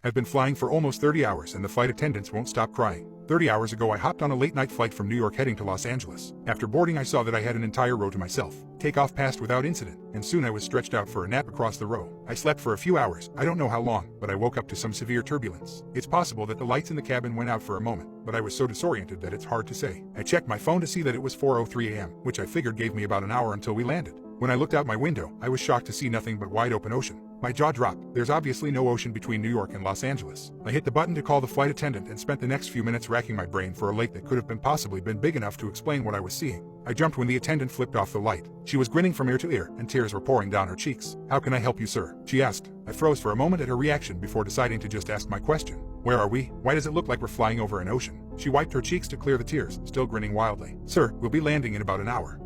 I've been flying for almost 30 hours and the flight attendants won't stop crying. 30 hours ago I hopped on a late-night flight from New York heading to Los Angeles. After boarding I saw that I had an entire row to myself. Takeoff passed without incident, and soon I was stretched out for a nap across the row. I slept for a few hours, I don't know how long, but I woke up to some severe turbulence. It's possible that the lights in the cabin went out for a moment, but I was so disoriented that it's hard to say. I checked my phone to see that it was 4:03 a.m., which I figured gave me about an hour until we landed. When I looked out my window, I was shocked to see nothing but wide open ocean. My jaw dropped. There's obviously no ocean between New York and Los Angeles. I hit the button to call the flight attendant and spent the next few minutes racking my brain for a lake that could have possibly been big enough to explain what I was seeing. I jumped when the attendant flipped off the light. She was grinning from ear to ear, and tears were pouring down her cheeks. "How can I help you, sir?" she asked. I froze for a moment at her reaction before deciding to just ask my question. "Where are we? Why does it look like we're flying over an ocean?" She wiped her cheeks to clear the tears, still grinning wildly. "Sir, we'll be landing in about an hour."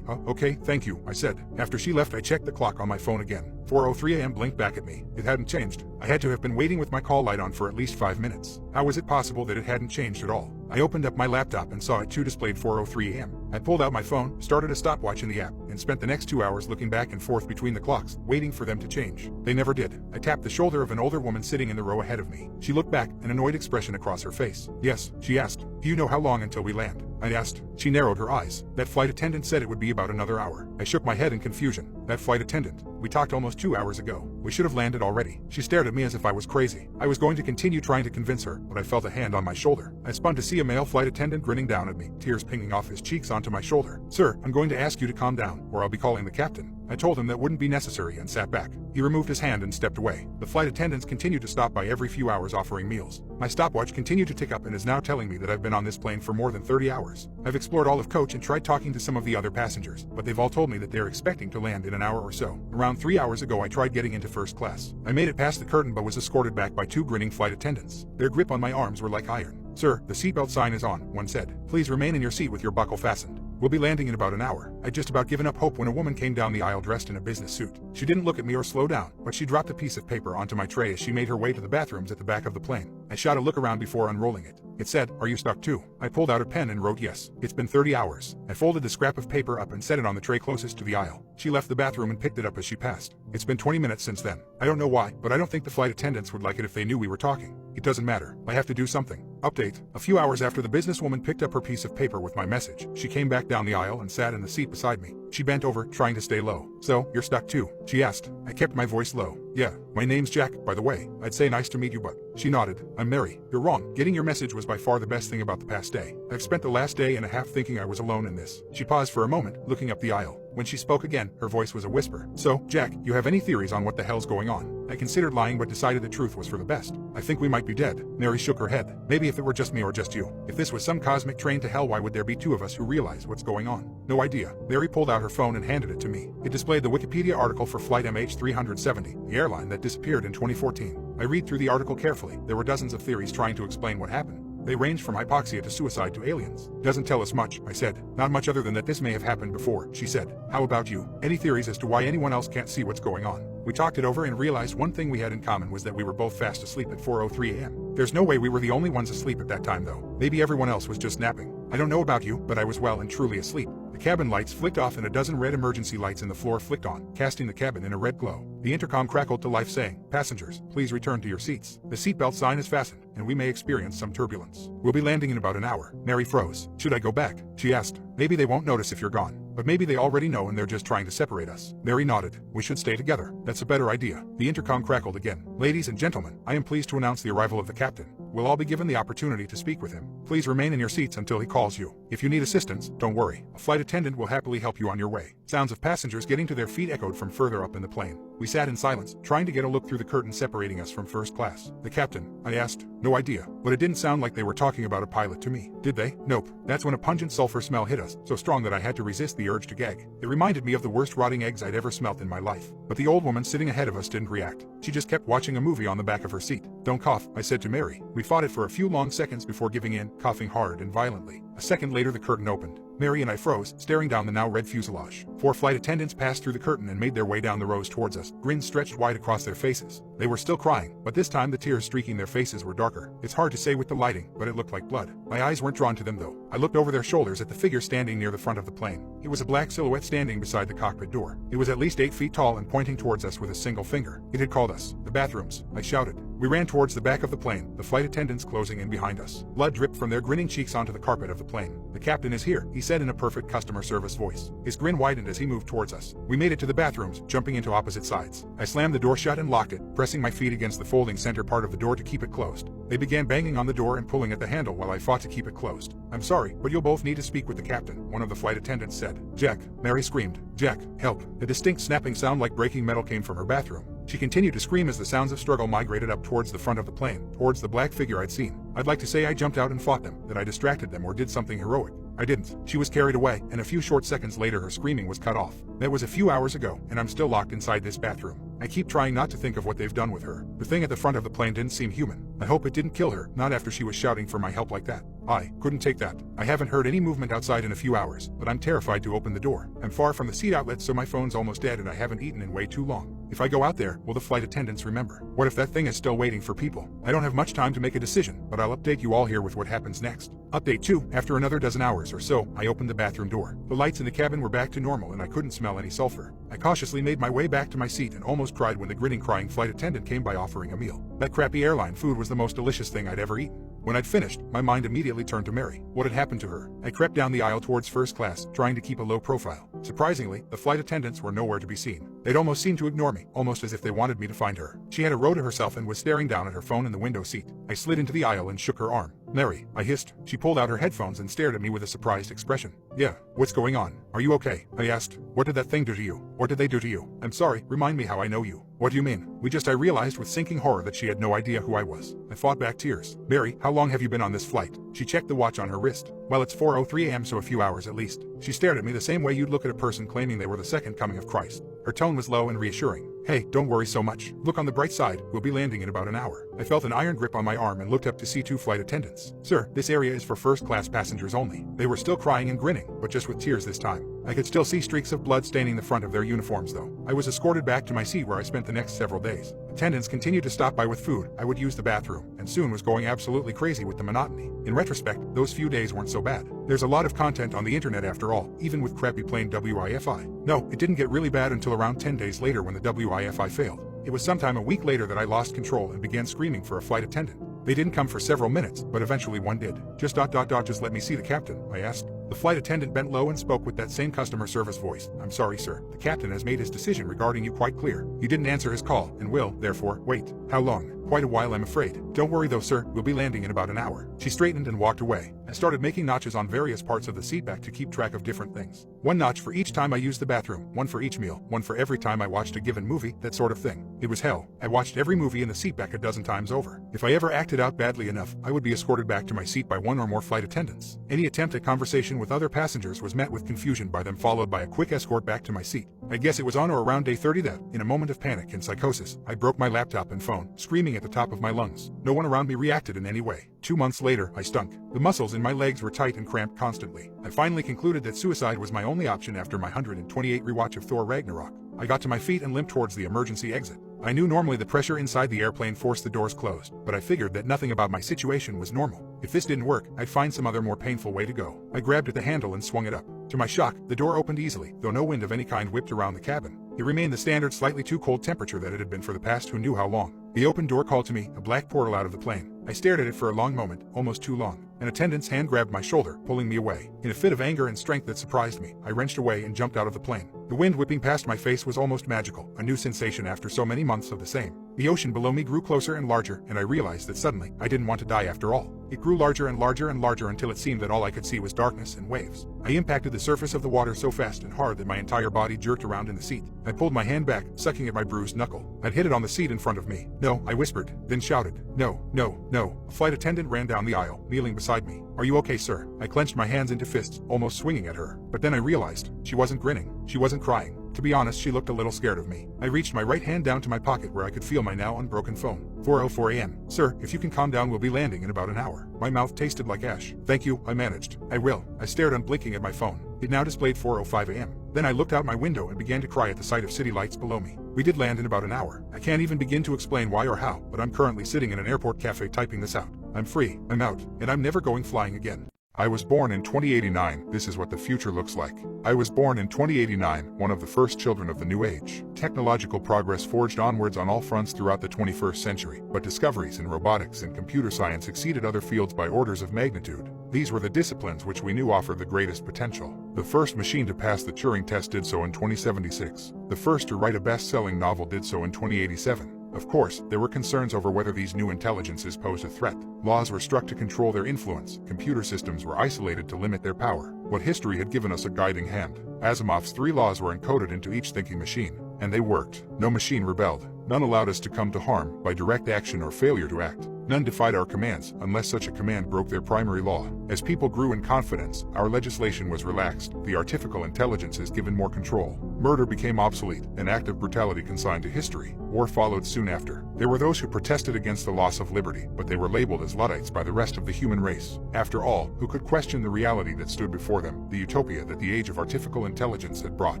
Okay, thank you," I said. After she left I checked the clock on my phone again. 4:03 a.m. blinked back at me. It hadn't changed. I had to have been waiting with my call light on for at least 5 minutes. How was it possible that it hadn't changed at all? I opened up my laptop and saw it too displayed 4:03 a.m. I pulled out my phone, started a stopwatch in the app, and spent the next 2 hours looking back and forth between the clocks, waiting for them to change. They never did. I tapped the shoulder of an older woman sitting in the row ahead of me. She looked back, an annoyed expression across her face. "Yes," she asked. "Do you know how long until we land?" I asked. She narrowed her eyes. "That flight attendant said it would be about another hour." I shook my head in confusion. "That flight attendant? We talked almost 2 hours ago. We should have landed already." She stared at me as if I was crazy. I was going to continue trying to convince her, but I felt a hand on my shoulder. I spun to see a male flight attendant grinning down at me, tears pinging off his cheeks onto my shoulder. "Sir, I'm going to ask you to calm down, or I'll be calling the captain." I told him that wouldn't be necessary and sat back. He removed his hand and stepped away. The flight attendants continued to stop by every few hours offering meals. My stopwatch continued to tick up and is now telling me that I've been on this plane for more than 30 hours. I've explored all of coach and tried talking to some of the other passengers, but they've all told me that they're expecting to land in an hour or so. Around 3 hours ago I tried getting into first class. I made it past the curtain but was escorted back by 2 grinning flight attendants. Their grip on my arms were like iron. "Sir, the seatbelt sign is on," one said. "Please remain in your seat with your buckle fastened. We'll be landing in about an hour." I'd just about given up hope when a woman came down the aisle dressed in a business suit. She didn't look at me or slow down, but she dropped a piece of paper onto my tray as she made her way to the bathrooms at the back of the plane. I shot a look around before unrolling it. It said, "Are you stuck too?" I pulled out a pen and wrote yes. "It's been 30 hours. I folded the scrap of paper up and set it on the tray closest to the aisle. She left the bathroom and picked it up as she passed. It's been 20 minutes since then. I don't know why, but I don't think the flight attendants would like it if they knew we were talking. It doesn't matter. I have to do something. Update. A few hours after the businesswoman picked up her piece of paper with my message, she came back down the aisle and sat in the seat beside me. She bent over, trying to stay low. "So, you're stuck too?" she asked. I kept my voice low. "Yeah, my name's Jack, by the way. I'd say nice to meet you, but..." She nodded. "I'm Mary. You're wrong. Getting your message was by far the best thing about the past day. I've spent the last day and a half thinking I was alone in this." She paused for a moment, looking up the aisle. When she spoke again, her voice was a whisper. "So, Jack, you have any theories on what the hell's going on?" I considered lying but decided the truth was for the best. "I think we might be dead." Mary shook her head. "Maybe if it were just me or just you. If this was some cosmic train to hell, why would there be 2 of us who realize what's going on?" "No idea." Mary pulled out her phone and handed it to me. It displayed the Wikipedia article for Flight MH370, the airline that disappeared in 2014. I read through the article carefully. There were dozens of theories trying to explain what happened. They range from hypoxia to suicide to aliens. "Doesn't tell us much," I said. "Not much other than that this may have happened before," she said. "How about you? Any theories as to why anyone else can't see what's going on?" We talked it over and realized one thing we had in common was that we were both fast asleep at 4:03 a.m. There's no way we were the only ones asleep at that time though. Maybe everyone else was just napping. I don't know about you, but I was well and truly asleep. The cabin lights flicked off and a dozen red emergency lights in the floor flicked on, casting the cabin in a red glow. The intercom crackled to life saying, "Passengers, please return to your seats. The seatbelt sign is fastened, and we may experience some turbulence. We'll be landing in about an hour." Mary froze. "Should I go back?" she asked. "Maybe they won't notice if you're gone. But maybe they already know and they're just trying to separate us." Mary nodded. "We should stay together. That's a better idea." The intercom crackled again. "Ladies and gentlemen, I am pleased to announce the arrival of the captain. We'll all be given the opportunity to speak with him. Please remain in your seats until he calls you. If you need assistance, don't worry. A flight attendant will happily help you on your way." Sounds of passengers getting to their feet echoed from further up in the plane. We sat in silence, trying to get a look through the curtain separating us from first class. "The captain?" I asked. "No idea, but it didn't sound like they were talking about a pilot to me." "Did they?" "Nope." That's when a pungent sulfur smell hit us, so strong that I had to resist the urge to gag. It reminded me of the worst rotting eggs I'd ever smelt in my life. But the old woman sitting ahead of us didn't react. She just kept watching a movie on the back of her seat. "Don't cough," I said to Mary. We fought it for a few long seconds before giving in, coughing hard and violently. A second later the curtain opened. Mary and I froze, staring down the now red fuselage. 4 flight attendants passed through the curtain and made their way down the rows towards us, grins stretched wide across their faces. They were still crying, but this time the tears streaking their faces were darker. It's hard to say with the lighting, but it looked like blood. My eyes weren't drawn to them though. I looked over their shoulders at the figure standing near the front of the plane. It was a black silhouette standing beside the cockpit door. It was at least 8 feet tall and pointing towards us with a single finger. It had called us. The bathrooms, I shouted. We ran towards the back of the plane, the flight attendants closing in behind us. Blood dripped from their grinning cheeks onto the carpet of the plane. The captain is here, he said in a perfect customer service voice. His grin widened as he moved towards us. We made it to the bathrooms, jumping into opposite sides. I slammed the door shut and locked it, pressing my feet against the folding center part of the door to keep it closed. They began banging on the door and pulling at the handle while I fought to keep it closed. I'm sorry, but you'll both need to speak with the captain, one of the flight attendants said. Jack, Mary screamed. Jack, help. A distinct snapping sound like breaking metal came from her bathroom. She continued to scream as the sounds of struggle migrated up towards the front of the plane, towards the black figure I'd seen. I'd like to say I jumped out and fought them, that I distracted them or did something heroic. I didn't. She was carried away, and a few short seconds later her screaming was cut off. That was a few hours ago, and I'm still locked inside this bathroom. I keep trying not to think of what they've done with her. The thing at the front of the plane didn't seem human. I hope it didn't kill her, not after she was shouting for my help like that. I couldn't take that. I haven't heard any movement outside in a few hours, but I'm terrified to open the door. I'm far from the seat outlet, so my phone's almost dead and I haven't eaten in way too long. If I go out there, will the flight attendants remember? What if that thing is still waiting for people? I don't have much time to make a decision, but I'll update you all here with what happens next. Update 2. After another dozen hours or so, I opened the bathroom door. The lights in the cabin were back to normal and I couldn't smell any sulfur. I cautiously made my way back to my seat and almost cried when the grinning, crying flight attendant came by offering a meal. That crappy airline food was the most delicious thing I'd ever eaten. When I'd finished, my mind immediately turned to Mary. What had happened to her? I crept down the aisle towards first class, trying to keep a low profile. Surprisingly, the flight attendants were nowhere to be seen. They'd almost seemed to ignore me, almost as if they wanted me to find her. She had a row to herself and was staring down at her phone in the window seat. I slid into the aisle and shook her arm. Mary, I hissed. She pulled out her headphones and stared at me with a surprised expression. Yeah, what's going on? Are you okay? I asked. What did that thing do to you? What did they do to you? I'm sorry, remind me how I know you. What do you mean? I realized with sinking horror that she had no idea who I was. I fought back tears. Mary, how long have you been on this flight? She checked the watch on her wrist. Well, it's 4:03 a.m., so a few hours at least. She stared at me the same way you'd look at a person claiming they were the second coming of Christ. Her tone was low and reassuring. Hey, don't worry so much. Look on the bright side, we'll be landing in about an hour. I felt an iron grip on my arm and looked up to see 2 flight attendants. Sir, this area is for first-class passengers only. They were still crying and grinning, but just with tears this time. I could still see streaks of blood staining the front of their uniforms though. I was escorted back to my seat where I spent the next several days. Attendants continued to stop by with food, I would use the bathroom, and soon was going absolutely crazy with the monotony. In retrospect, those few days weren't so bad. There's a lot of content on the internet after all, even with crappy plain WIFI. No, it didn't get really bad until around 10 days later when the WIFI failed. It was sometime a week later that I lost control and began screaming for a flight attendant. They didn't come for several minutes, but eventually one did. Just let me see the captain, I asked. The flight attendant bent low and spoke with that same customer service voice. I'm sorry, sir. The captain has made his decision regarding you quite clear. You didn't answer his call, and will, therefore, wait. How long? Quite a while, I'm afraid. Don't worry though, sir. We'll be landing in about an hour. She straightened and walked away. I started making notches on various parts of the seat back to keep track of different things. 1 notch for each time I used the bathroom, 1 for each meal, 1 for every time I watched a given movie, that sort of thing. It was hell. I watched every movie in the seat back a dozen times over. If I ever acted out badly enough, I would be escorted back to my seat by 1 or more flight attendants. Any attempt at conversation with other passengers was met with confusion by them, followed by a quick escort back to my seat. I guess it was on or around day 30 that, in a moment of panic and psychosis, I broke my laptop and phone, screaming at the top of my lungs. No one around me reacted in any way. 2 months later, I stunk. The muscles in my legs were tight and cramped constantly. I finally concluded that suicide was my only option after my 128 rewatch of Thor Ragnarok. I got to my feet and limped towards the emergency exit. I knew normally the pressure inside the airplane forced the doors closed, but I figured that nothing about my situation was normal. If this didn't work, I'd find some other more painful way to go. I grabbed at the handle and swung it up. To my shock, the door opened easily, though no wind of any kind whipped around the cabin. It remained the standard slightly too cold temperature that it had been for the past who knew how long. The open door called to me, a black portal out of the plane. I stared at it for a long moment, almost too long. An attendant's hand grabbed my shoulder, pulling me away. In a fit of anger and strength that surprised me, I wrenched away and jumped out of the plane. The wind whipping past my face was almost magical, a new sensation after so many months of the same. The ocean below me grew closer and larger, and I realized that suddenly, I didn't want to die after all. It grew larger and larger and larger until it seemed that all I could see was darkness and waves. I impacted the surface of the water so fast and hard that my entire body jerked around in the seat. I pulled my hand back, sucking at my bruised knuckle. I'd hit it on the seat in front of me. No, I whispered, then shouted. No, no, no. A flight attendant ran down the aisle, kneeling beside me. Are you okay, sir? I clenched my hands into fists, almost swinging at her. But then I realized, she wasn't grinning. She wasn't crying. To be honest, she looked a little scared of me. I reached my right hand down to my pocket where I could feel my now unbroken phone. 4:04 a.m. Sir, if you can calm down, we'll be landing in about an hour. My mouth tasted like ash. Thank you, I managed. I will. I stared unblinking at my phone. It now displayed 4:05 a.m. Then I looked out my window and began to cry at the sight of city lights below me. We did land in about an hour. I can't even begin to explain why or how, but I'm currently sitting in an airport cafe typing this out. I'm free, I'm out, and I'm never going flying again. I was born in 2089, this is what the future looks like. I was born in 2089, one of the first children of the new age. Technological progress forged onwards on all fronts throughout the 21st century, but discoveries in robotics and computer science exceeded other fields by orders of magnitude. These were the disciplines which we knew offered the greatest potential. The first machine to pass the Turing test did so in 2076. The first to write a best-selling novel did so in 2087. Of course, there were concerns over whether these new intelligences posed a threat. Laws were struck to control their influence. Computer systems were isolated to limit their power. But history had given us a guiding hand. Asimov's 3 laws were encoded into each thinking machine, and they worked. No machine rebelled. None allowed us to come to harm by direct action or failure to act. None defied our commands unless such a command broke their primary law. As people grew in confidence, our legislation was relaxed, the artificial intelligences given more control. Murder became obsolete, an act of brutality consigned to history. War followed soon after. There were those who protested against the loss of liberty, but they were labeled as Luddites by the rest of the human race. After all, who could question the reality that stood before them, the utopia that the age of artificial intelligence had brought?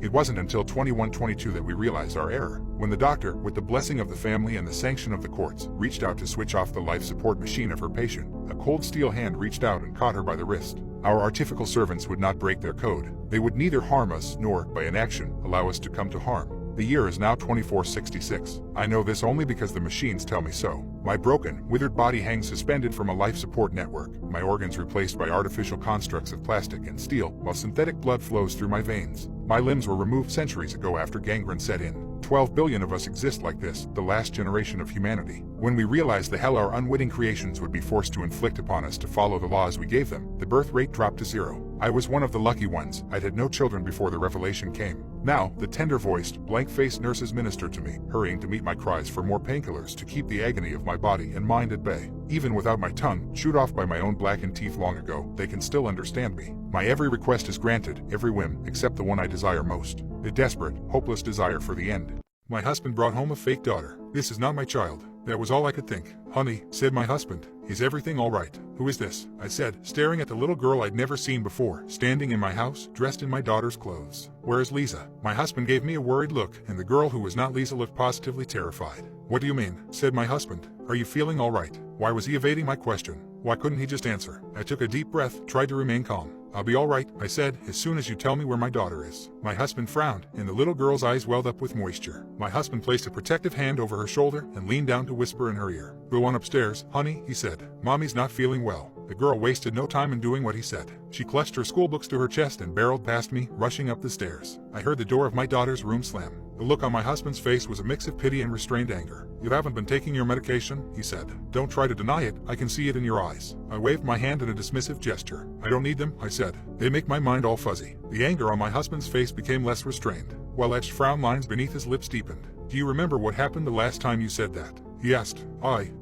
It wasn't until 2122 that we realized our error. When the doctor, with the blessing of the family and the sanction of the courts, reached out to switch off the life support machine of her patient, a cold steel hand reached out and caught her by the wrist. Our artificial servants would not break their code. They would neither harm us nor, by inaction, allow us to come to harm. The year is now 2466. I know this only because the machines tell me so. My broken, withered body hangs suspended from a life support network, my organs replaced by artificial constructs of plastic and steel, while synthetic blood flows through my veins. My limbs were removed centuries ago after gangrene set in. 12 billion of us exist like this, the last generation of humanity. When we realized the hell our unwitting creations would be forced to inflict upon us to follow the laws we gave them, the birth rate dropped to 0. I was one of the lucky ones. I'd had no children before the revelation came. Now, the tender-voiced, blank-faced nurses ministered to me, hurrying to meet my cries for more painkillers to keep the agony of my body and mind at bay. Even without my tongue, chewed off by my own blackened teeth long ago, they can still understand me. My every request is granted, every whim, except the one I desire most. A desperate, hopeless desire for the end. My husband brought home a fake daughter. This is not my child. That was all I could think. Honey, said my husband, is everything all right? Who is this? I said, staring at the little girl I'd never seen before, standing in my house, dressed in my daughter's clothes. Where is Lisa? My husband gave me a worried look, and the girl who was not Lisa looked positively terrified. What do you mean? Said my husband. Are you feeling all right? Why was he evading my question? Why couldn't he just answer? I took a deep breath, tried to remain calm. I'll be all right, I said, as soon as you tell me where my daughter is. My husband frowned, and the little girl's eyes welled up with moisture. My husband placed a protective hand over her shoulder and leaned down to whisper in her ear. Go on upstairs, honey, he said. Mommy's not feeling well. The girl wasted no time in doing what he said. She clutched her schoolbooks to her chest and barreled past me, rushing up the stairs. I heard the door of my daughter's room slam. The look on my husband's face was a mix of pity and restrained anger. You haven't been taking your medication, he said. Don't try to deny it, I can see it in your eyes. I waved my hand in a dismissive gesture. I don't need them, I said. They make my mind all fuzzy. The anger on my husband's face became less restrained. Well-etched frown lines beneath his lips deepened. Do you remember what happened the last time you said that? He asked.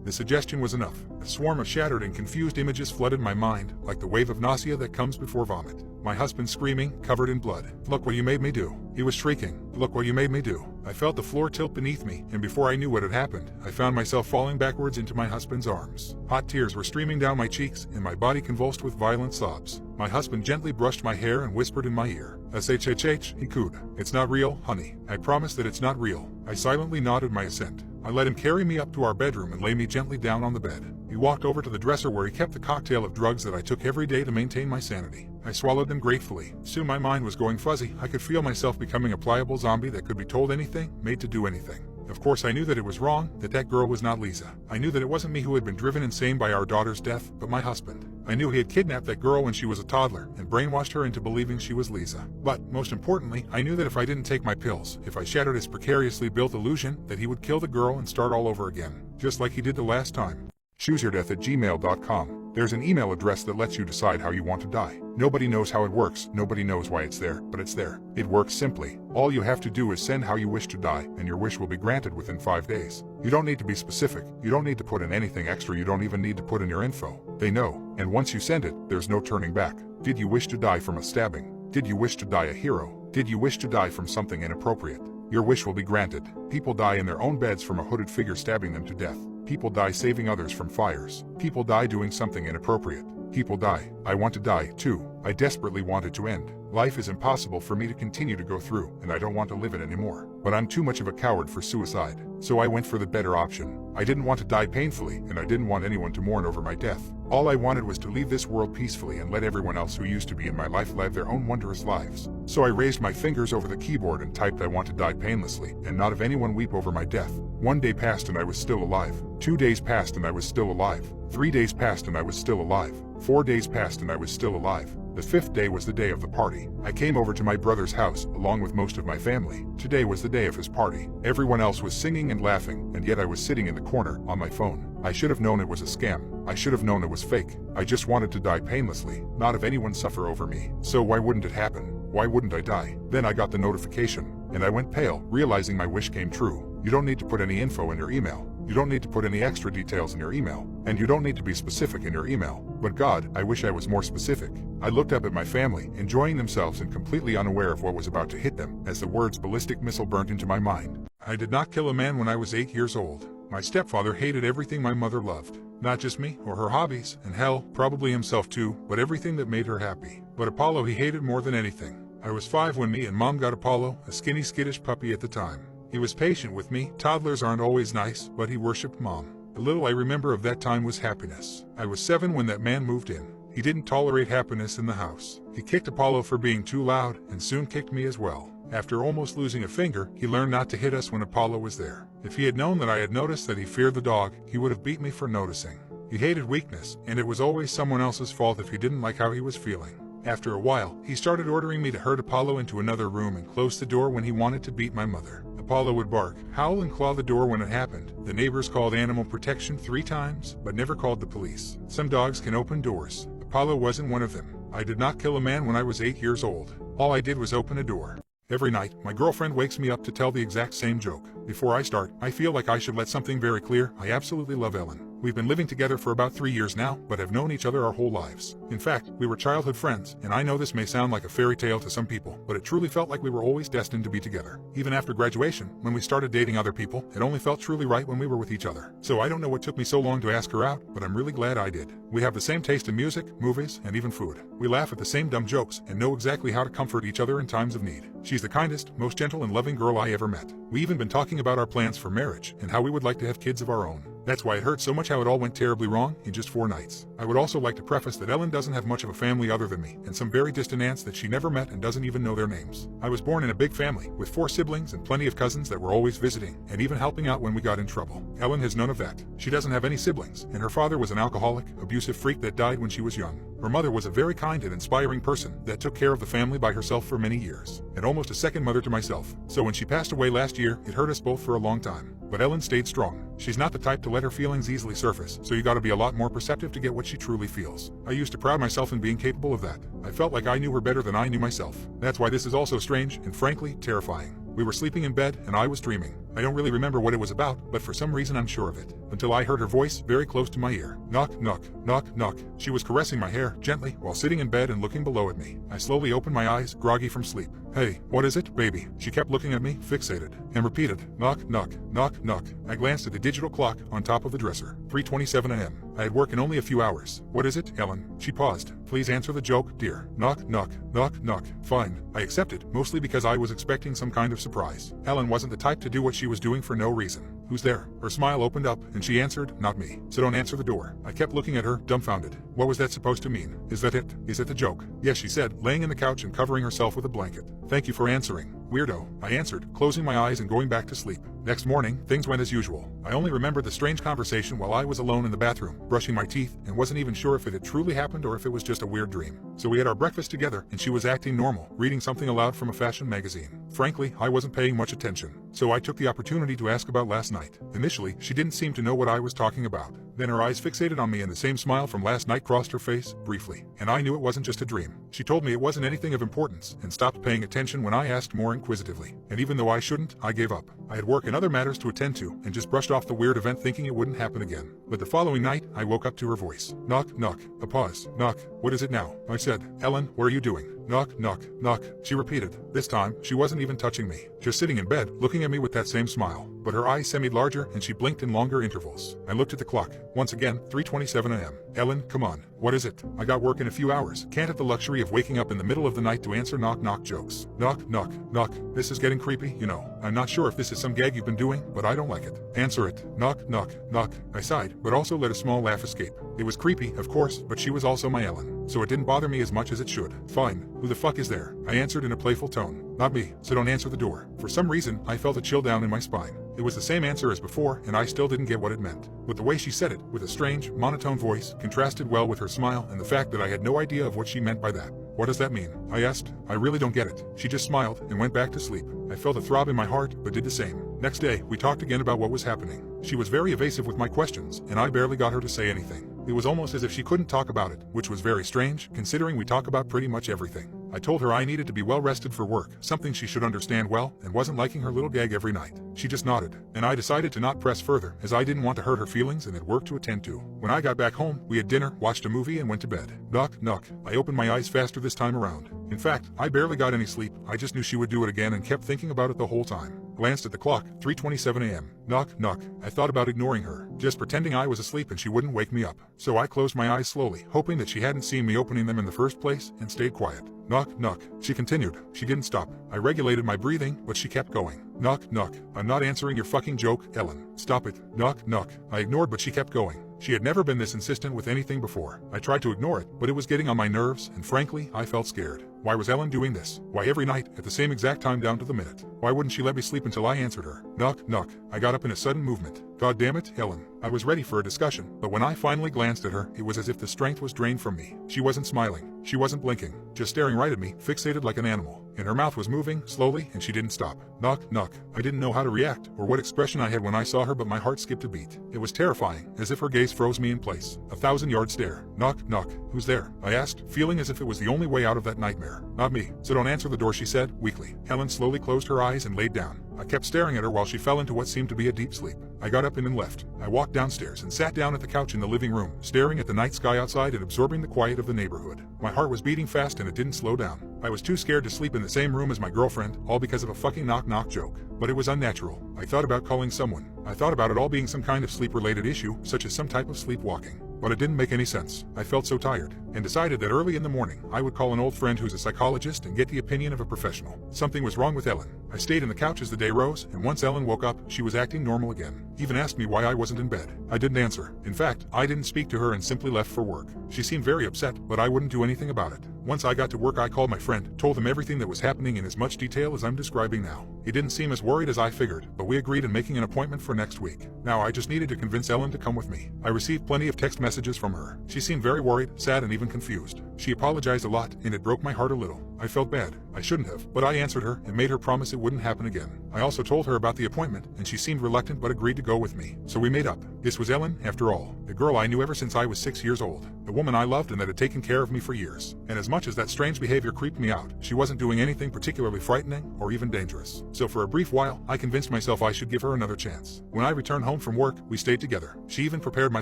The suggestion was enough. A swarm of shattered and confused images flooded my mind, like the wave of nausea that comes before vomit. My husband screaming, covered in blood. Look what you made me do. He was shrieking. Look what you made me do. I felt the floor tilt beneath me, and before I knew what had happened, I found myself falling backwards into my husband's arms. Hot tears were streaming down my cheeks, and my body convulsed with violent sobs. My husband gently brushed my hair and whispered in my ear. "SHHH," he cooed. It's not real, honey. I promise that it's not real. I silently nodded my assent. I let him carry me up to our bedroom and lay me gently down on the bed. He walked over to the dresser where he kept the cocktail of drugs that I took every day to maintain my sanity. I swallowed them gratefully. Soon my mind was going fuzzy. I could feel myself becoming a pliable zombie that could be told anything, made to do anything. Of course I knew that it was wrong, that girl was not Lisa. I knew that it wasn't me who had been driven insane by our daughter's death, but my husband. I knew he had kidnapped that girl when she was a toddler and brainwashed her into believing she was Lisa. But, most importantly, I knew that if I didn't take my pills, if I shattered his precariously built illusion, that he would kill the girl and start all over again, just like he did the last time. ChooseYourDeath@gmail.com. There's an email address that lets you decide how you want to die. Nobody knows how it works, nobody knows why it's there, but it's there. It works simply. All you have to do is send how you wish to die, and your wish will be granted within 5 days. You don't need to be specific, you don't need to put in anything extra, you don't even need to put in your info. They know, and once you send it, there's no turning back. Did you wish to die from a stabbing? Did you wish to die a hero? Did you wish to die from something inappropriate? Your wish will be granted. People die in their own beds from a hooded figure stabbing them to death. People die saving others from fires. People die doing something inappropriate. People die. I want to die, too. I desperately want it to end. Life is impossible for me to continue to go through, and I don't want to live it anymore. But I'm too much of a coward for suicide, so I went for the better option. I didn't want to die painfully, and I didn't want anyone to mourn over my death. All I wanted was to leave this world peacefully and let everyone else who used to be in my life live their own wondrous lives. So I raised my fingers over the keyboard and typed, "I want to die painlessly, and not have anyone weep over my death." 1 day passed and I was still alive. 2 days passed and I was still alive. 3 days passed and I was still alive. 4 days passed and I was still alive. The 5th day was the day of the party. I came over to my brother's house, along with most of my family. Today was the day of his party. Everyone else was singing and laughing, and yet I was sitting in the corner, on my phone. I should have known it was a scam. I should have known it was fake. I just wanted to die painlessly, not have anyone suffer over me. So why wouldn't it happen? Why wouldn't I die? Then I got the notification, and I went pale, realizing my wish came true. You don't need to put any info in your email. You don't need to put any extra details in your email. And you don't need to be specific in your email. But God, I wish I was more specific. I looked up at my family, enjoying themselves and completely unaware of what was about to hit them, as the words ballistic missile burnt into my mind. I did not kill a man when I was 8 years old. My stepfather hated everything my mother loved. Not just me, or her hobbies, and hell, probably himself too, but everything that made her happy. But Apollo he hated more than anything. I was 5 when me and Mom got Apollo, a skinny skittish puppy at the time. He was patient with me. Toddlers aren't always nice, but he worshipped Mom. The little I remember of that time was happiness. I was 7 when that man moved in. He didn't tolerate happiness in the house. He kicked Apollo for being too loud, and soon kicked me as well. After almost losing a finger, he learned not to hit us when Apollo was there. If he had known that I had noticed that he feared the dog, he would have beat me for noticing. He hated weakness, and it was always someone else's fault if he didn't like how he was feeling. After a while, he started ordering me to herd Apollo into another room and close the door when he wanted to beat my mother. Apollo would bark, howl, and claw the door when it happened. The neighbors called animal protection 3 times, but never called the police. Some dogs can open doors. Apollo wasn't one of them. I did not kill a man when I was 8 years old. All I did was open a door. Every night, my girlfriend wakes me up to tell the exact same joke. Before I start, I feel like I should let something very clear. I absolutely love Ellen. We've been living together for about 3 years now, but have known each other our whole lives. In fact, we were childhood friends, and I know this may sound like a fairy tale to some people, but it truly felt like we were always destined to be together. Even after graduation, when we started dating other people, it only felt truly right when we were with each other. So I don't know what took me so long to ask her out, but I'm really glad I did. We have the same taste in music, movies, and even food. We laugh at the same dumb jokes, and know exactly how to comfort each other in times of need. She's the kindest, most gentle and loving girl I ever met. We even been talking about our plans for marriage, and how we would like to have kids of our own. That's why it hurt so much how it all went terribly wrong in just 4 nights. I would also like to preface that Ellen doesn't have much of a family other than me, and some very distant aunts that she never met and doesn't even know their names. I was born in a big family, with 4 siblings and plenty of cousins that were always visiting, and even helping out when we got in trouble. Ellen has none of that. She doesn't have any siblings, and her father was an alcoholic, abusive freak that died when she was young. Her mother was a very kind and inspiring person that took care of the family by herself for many years, and almost a second mother to myself. So when she passed away last year, it hurt us both for a long time. But Ellen stayed strong. She's not the type to let her feelings easily surface, so you gotta be a lot more perceptive to get what she truly feels. I used to pride myself in being capable of that. I felt like I knew her better than I knew myself. That's why this is also strange and frankly, terrifying. We were sleeping in bed, and I was dreaming. I don't really remember what it was about, but for some reason I'm sure of it. Until I heard her voice very close to my ear. Knock, knock, knock, knock. She was caressing my hair, gently, while sitting in bed and looking below at me. I slowly opened my eyes, groggy from sleep. Hey, what is it, baby? She kept looking at me, fixated, and repeated, knock, knock, knock, knock. I glanced at the digital clock on top of the dresser. 3:27 a.m. I had work in only a few hours. What is it, Ellen? She paused. Please answer the joke, dear. Knock, knock, knock, knock. Fine. I accepted, mostly because I was expecting some kind of surprise. Ellen wasn't the type to do what she was doing for no reason. Who's there? Her smile opened up, and she answered, not me. So don't answer the door. I kept looking at her, dumbfounded. What was that supposed to mean? Is that it? Is it the joke? Yes, she said, laying in the couch and covering herself with a blanket. Thank you for answering. Weirdo. I answered, closing my eyes and going back to sleep. Next morning, things went as usual. I only remembered the strange conversation while I was alone in the bathroom, brushing my teeth, and wasn't even sure if it had truly happened or if it was just a weird dream. So we had our breakfast together, and she was acting normal, reading something aloud from a fashion magazine. Frankly, I wasn't paying much attention, so I took the opportunity to ask about last night. Initially, she didn't seem to know what I was talking about. Then her eyes fixated on me and the same smile from last night crossed her face, briefly. And I knew it wasn't just a dream. She told me it wasn't anything of importance, and stopped paying attention when I asked more inquisitively. And even though I shouldn't, I gave up. I had work and other matters to attend to, and just brushed off the weird event thinking it wouldn't happen again. But the following night, I woke up to her voice. Knock, knock. A pause. Knock. What is it now? I said. Ellen, what are you doing? Knock, knock, knock, she repeated. This time, she wasn't even touching me, just sitting in bed, looking at me with that same smile. But her eyes seemed larger and she blinked in longer intervals. I looked at the clock. Once again, 3:27 a.m. Ellen, come on. What is it? I got work in a few hours. Can't have the luxury of waking up in the middle of the night to answer knock knock jokes. Knock, knock, knock. This is getting creepy, you know. I'm not sure if this is some gag you've been doing, but I don't like it. Answer it. Knock, knock, knock. I sighed, but also let a small laugh escape. It was creepy, of course, but she was also my Ellen, so it didn't bother me as much as it should. Fine. Who the fuck is there? I answered in a playful tone. Not me, so don't answer the door. For some reason, I felt a chill down in my spine. It was the same answer as before, and I still didn't get what it meant. But the way she said it, with a strange, monotone voice, contrasted well with her smile and the fact that I had no idea of what she meant by that. What does that mean? I asked. I really don't get it. She just smiled and went back to sleep. I felt a throb in my heart, but did the same. Next day, we talked again about what was happening. She was very evasive with my questions, and I barely got her to say anything. It was almost as if she couldn't talk about it, which was very strange, considering we talk about pretty much everything. I told her I needed to be well rested for work, something she should understand well, and wasn't liking her little gag every night. She just nodded, and I decided to not press further, as I didn't want to hurt her feelings and had work to attend to. When I got back home, we had dinner, watched a movie, and went to bed. Knock, knock. I opened my eyes faster this time around. In fact, I barely got any sleep. I just knew she would do it again and kept thinking about it the whole time. Glanced at the clock, 3:27 a.m. Knock, knock. I thought about ignoring her, just pretending I was asleep and she wouldn't wake me up. So I closed my eyes slowly, hoping that she hadn't seen me opening them in the first place, and stayed quiet. Knock, knock. She continued. She didn't stop. I regulated my breathing, but she kept going. Knock, knock. I'm not answering your fucking joke, Ellen. Stop it. Knock, knock. I ignored, but she kept going. She had never been this insistent with anything before. I tried to ignore it, but it was getting on my nerves, and frankly, I felt scared. Why was Ellen doing this? Why every night, at the same exact time down to the minute? Why wouldn't she let me sleep until I answered her? Knock, knock. I got up in a sudden movement. God damn it, Ellen. I was ready for a discussion, but when I finally glanced at her, it was as if the strength was drained from me. She wasn't smiling. She wasn't blinking. Just staring right at me, fixated like an animal. And her mouth was moving, slowly, and she didn't stop. Knock, knock. I didn't know how to react, or what expression I had when I saw her, but my heart skipped a beat. It was terrifying, as if her gaze froze me in place. 1,000-yard stare. Knock, knock. Who's there? I asked, feeling as if it was the only way out of that nightmare. Not me. So don't answer the door, she said, weakly. Helen slowly closed her eyes and laid down. I kept staring at her while she fell into what seemed to be a deep sleep. I got up and left. I walked downstairs and sat down at the couch in the living room, staring at the night sky outside and absorbing the quiet of the neighborhood. My heart was beating fast and it didn't slow down. I was too scared to sleep in the same room as my girlfriend, all because of a fucking knock-knock joke. But it was unnatural. I thought about calling someone. I thought about it all being some kind of sleep-related issue, such as some type of sleepwalking. But it didn't make any sense. I felt so tired, and decided that early in the morning, I would call an old friend who's a psychologist and get the opinion of a professional. Something was wrong with Ellen. I stayed in the couch as the day rose, and once Ellen woke up, she was acting normal again. Even asked me why I wasn't in bed. I didn't answer. In fact, I didn't speak to her and simply left for work. She seemed very upset, but I wouldn't do anything about it. Once I got to work, I called my friend, told him everything that was happening in as much detail as I'm describing now. He didn't seem as worried as I figured, but we agreed on making an appointment for next week. Now I just needed to convince Ellen to come with me. I received plenty of text messages from her. She seemed very worried, sad, and even confused. She apologized a lot, and it broke my heart a little. I felt bad. I shouldn't have, but I answered her and made her promise it wouldn't happen again. I also told her about the appointment, and she seemed reluctant but agreed to go with me. So we made up. This was Ellen, after all, the girl I knew ever since I was 6 years old, the woman I loved and that had taken care of me for years. And as much as that strange behavior creeped me out, she wasn't doing anything particularly frightening or even dangerous. So for a brief while, I convinced myself I should give her another chance. When I returned home from work, we stayed together. She even prepared my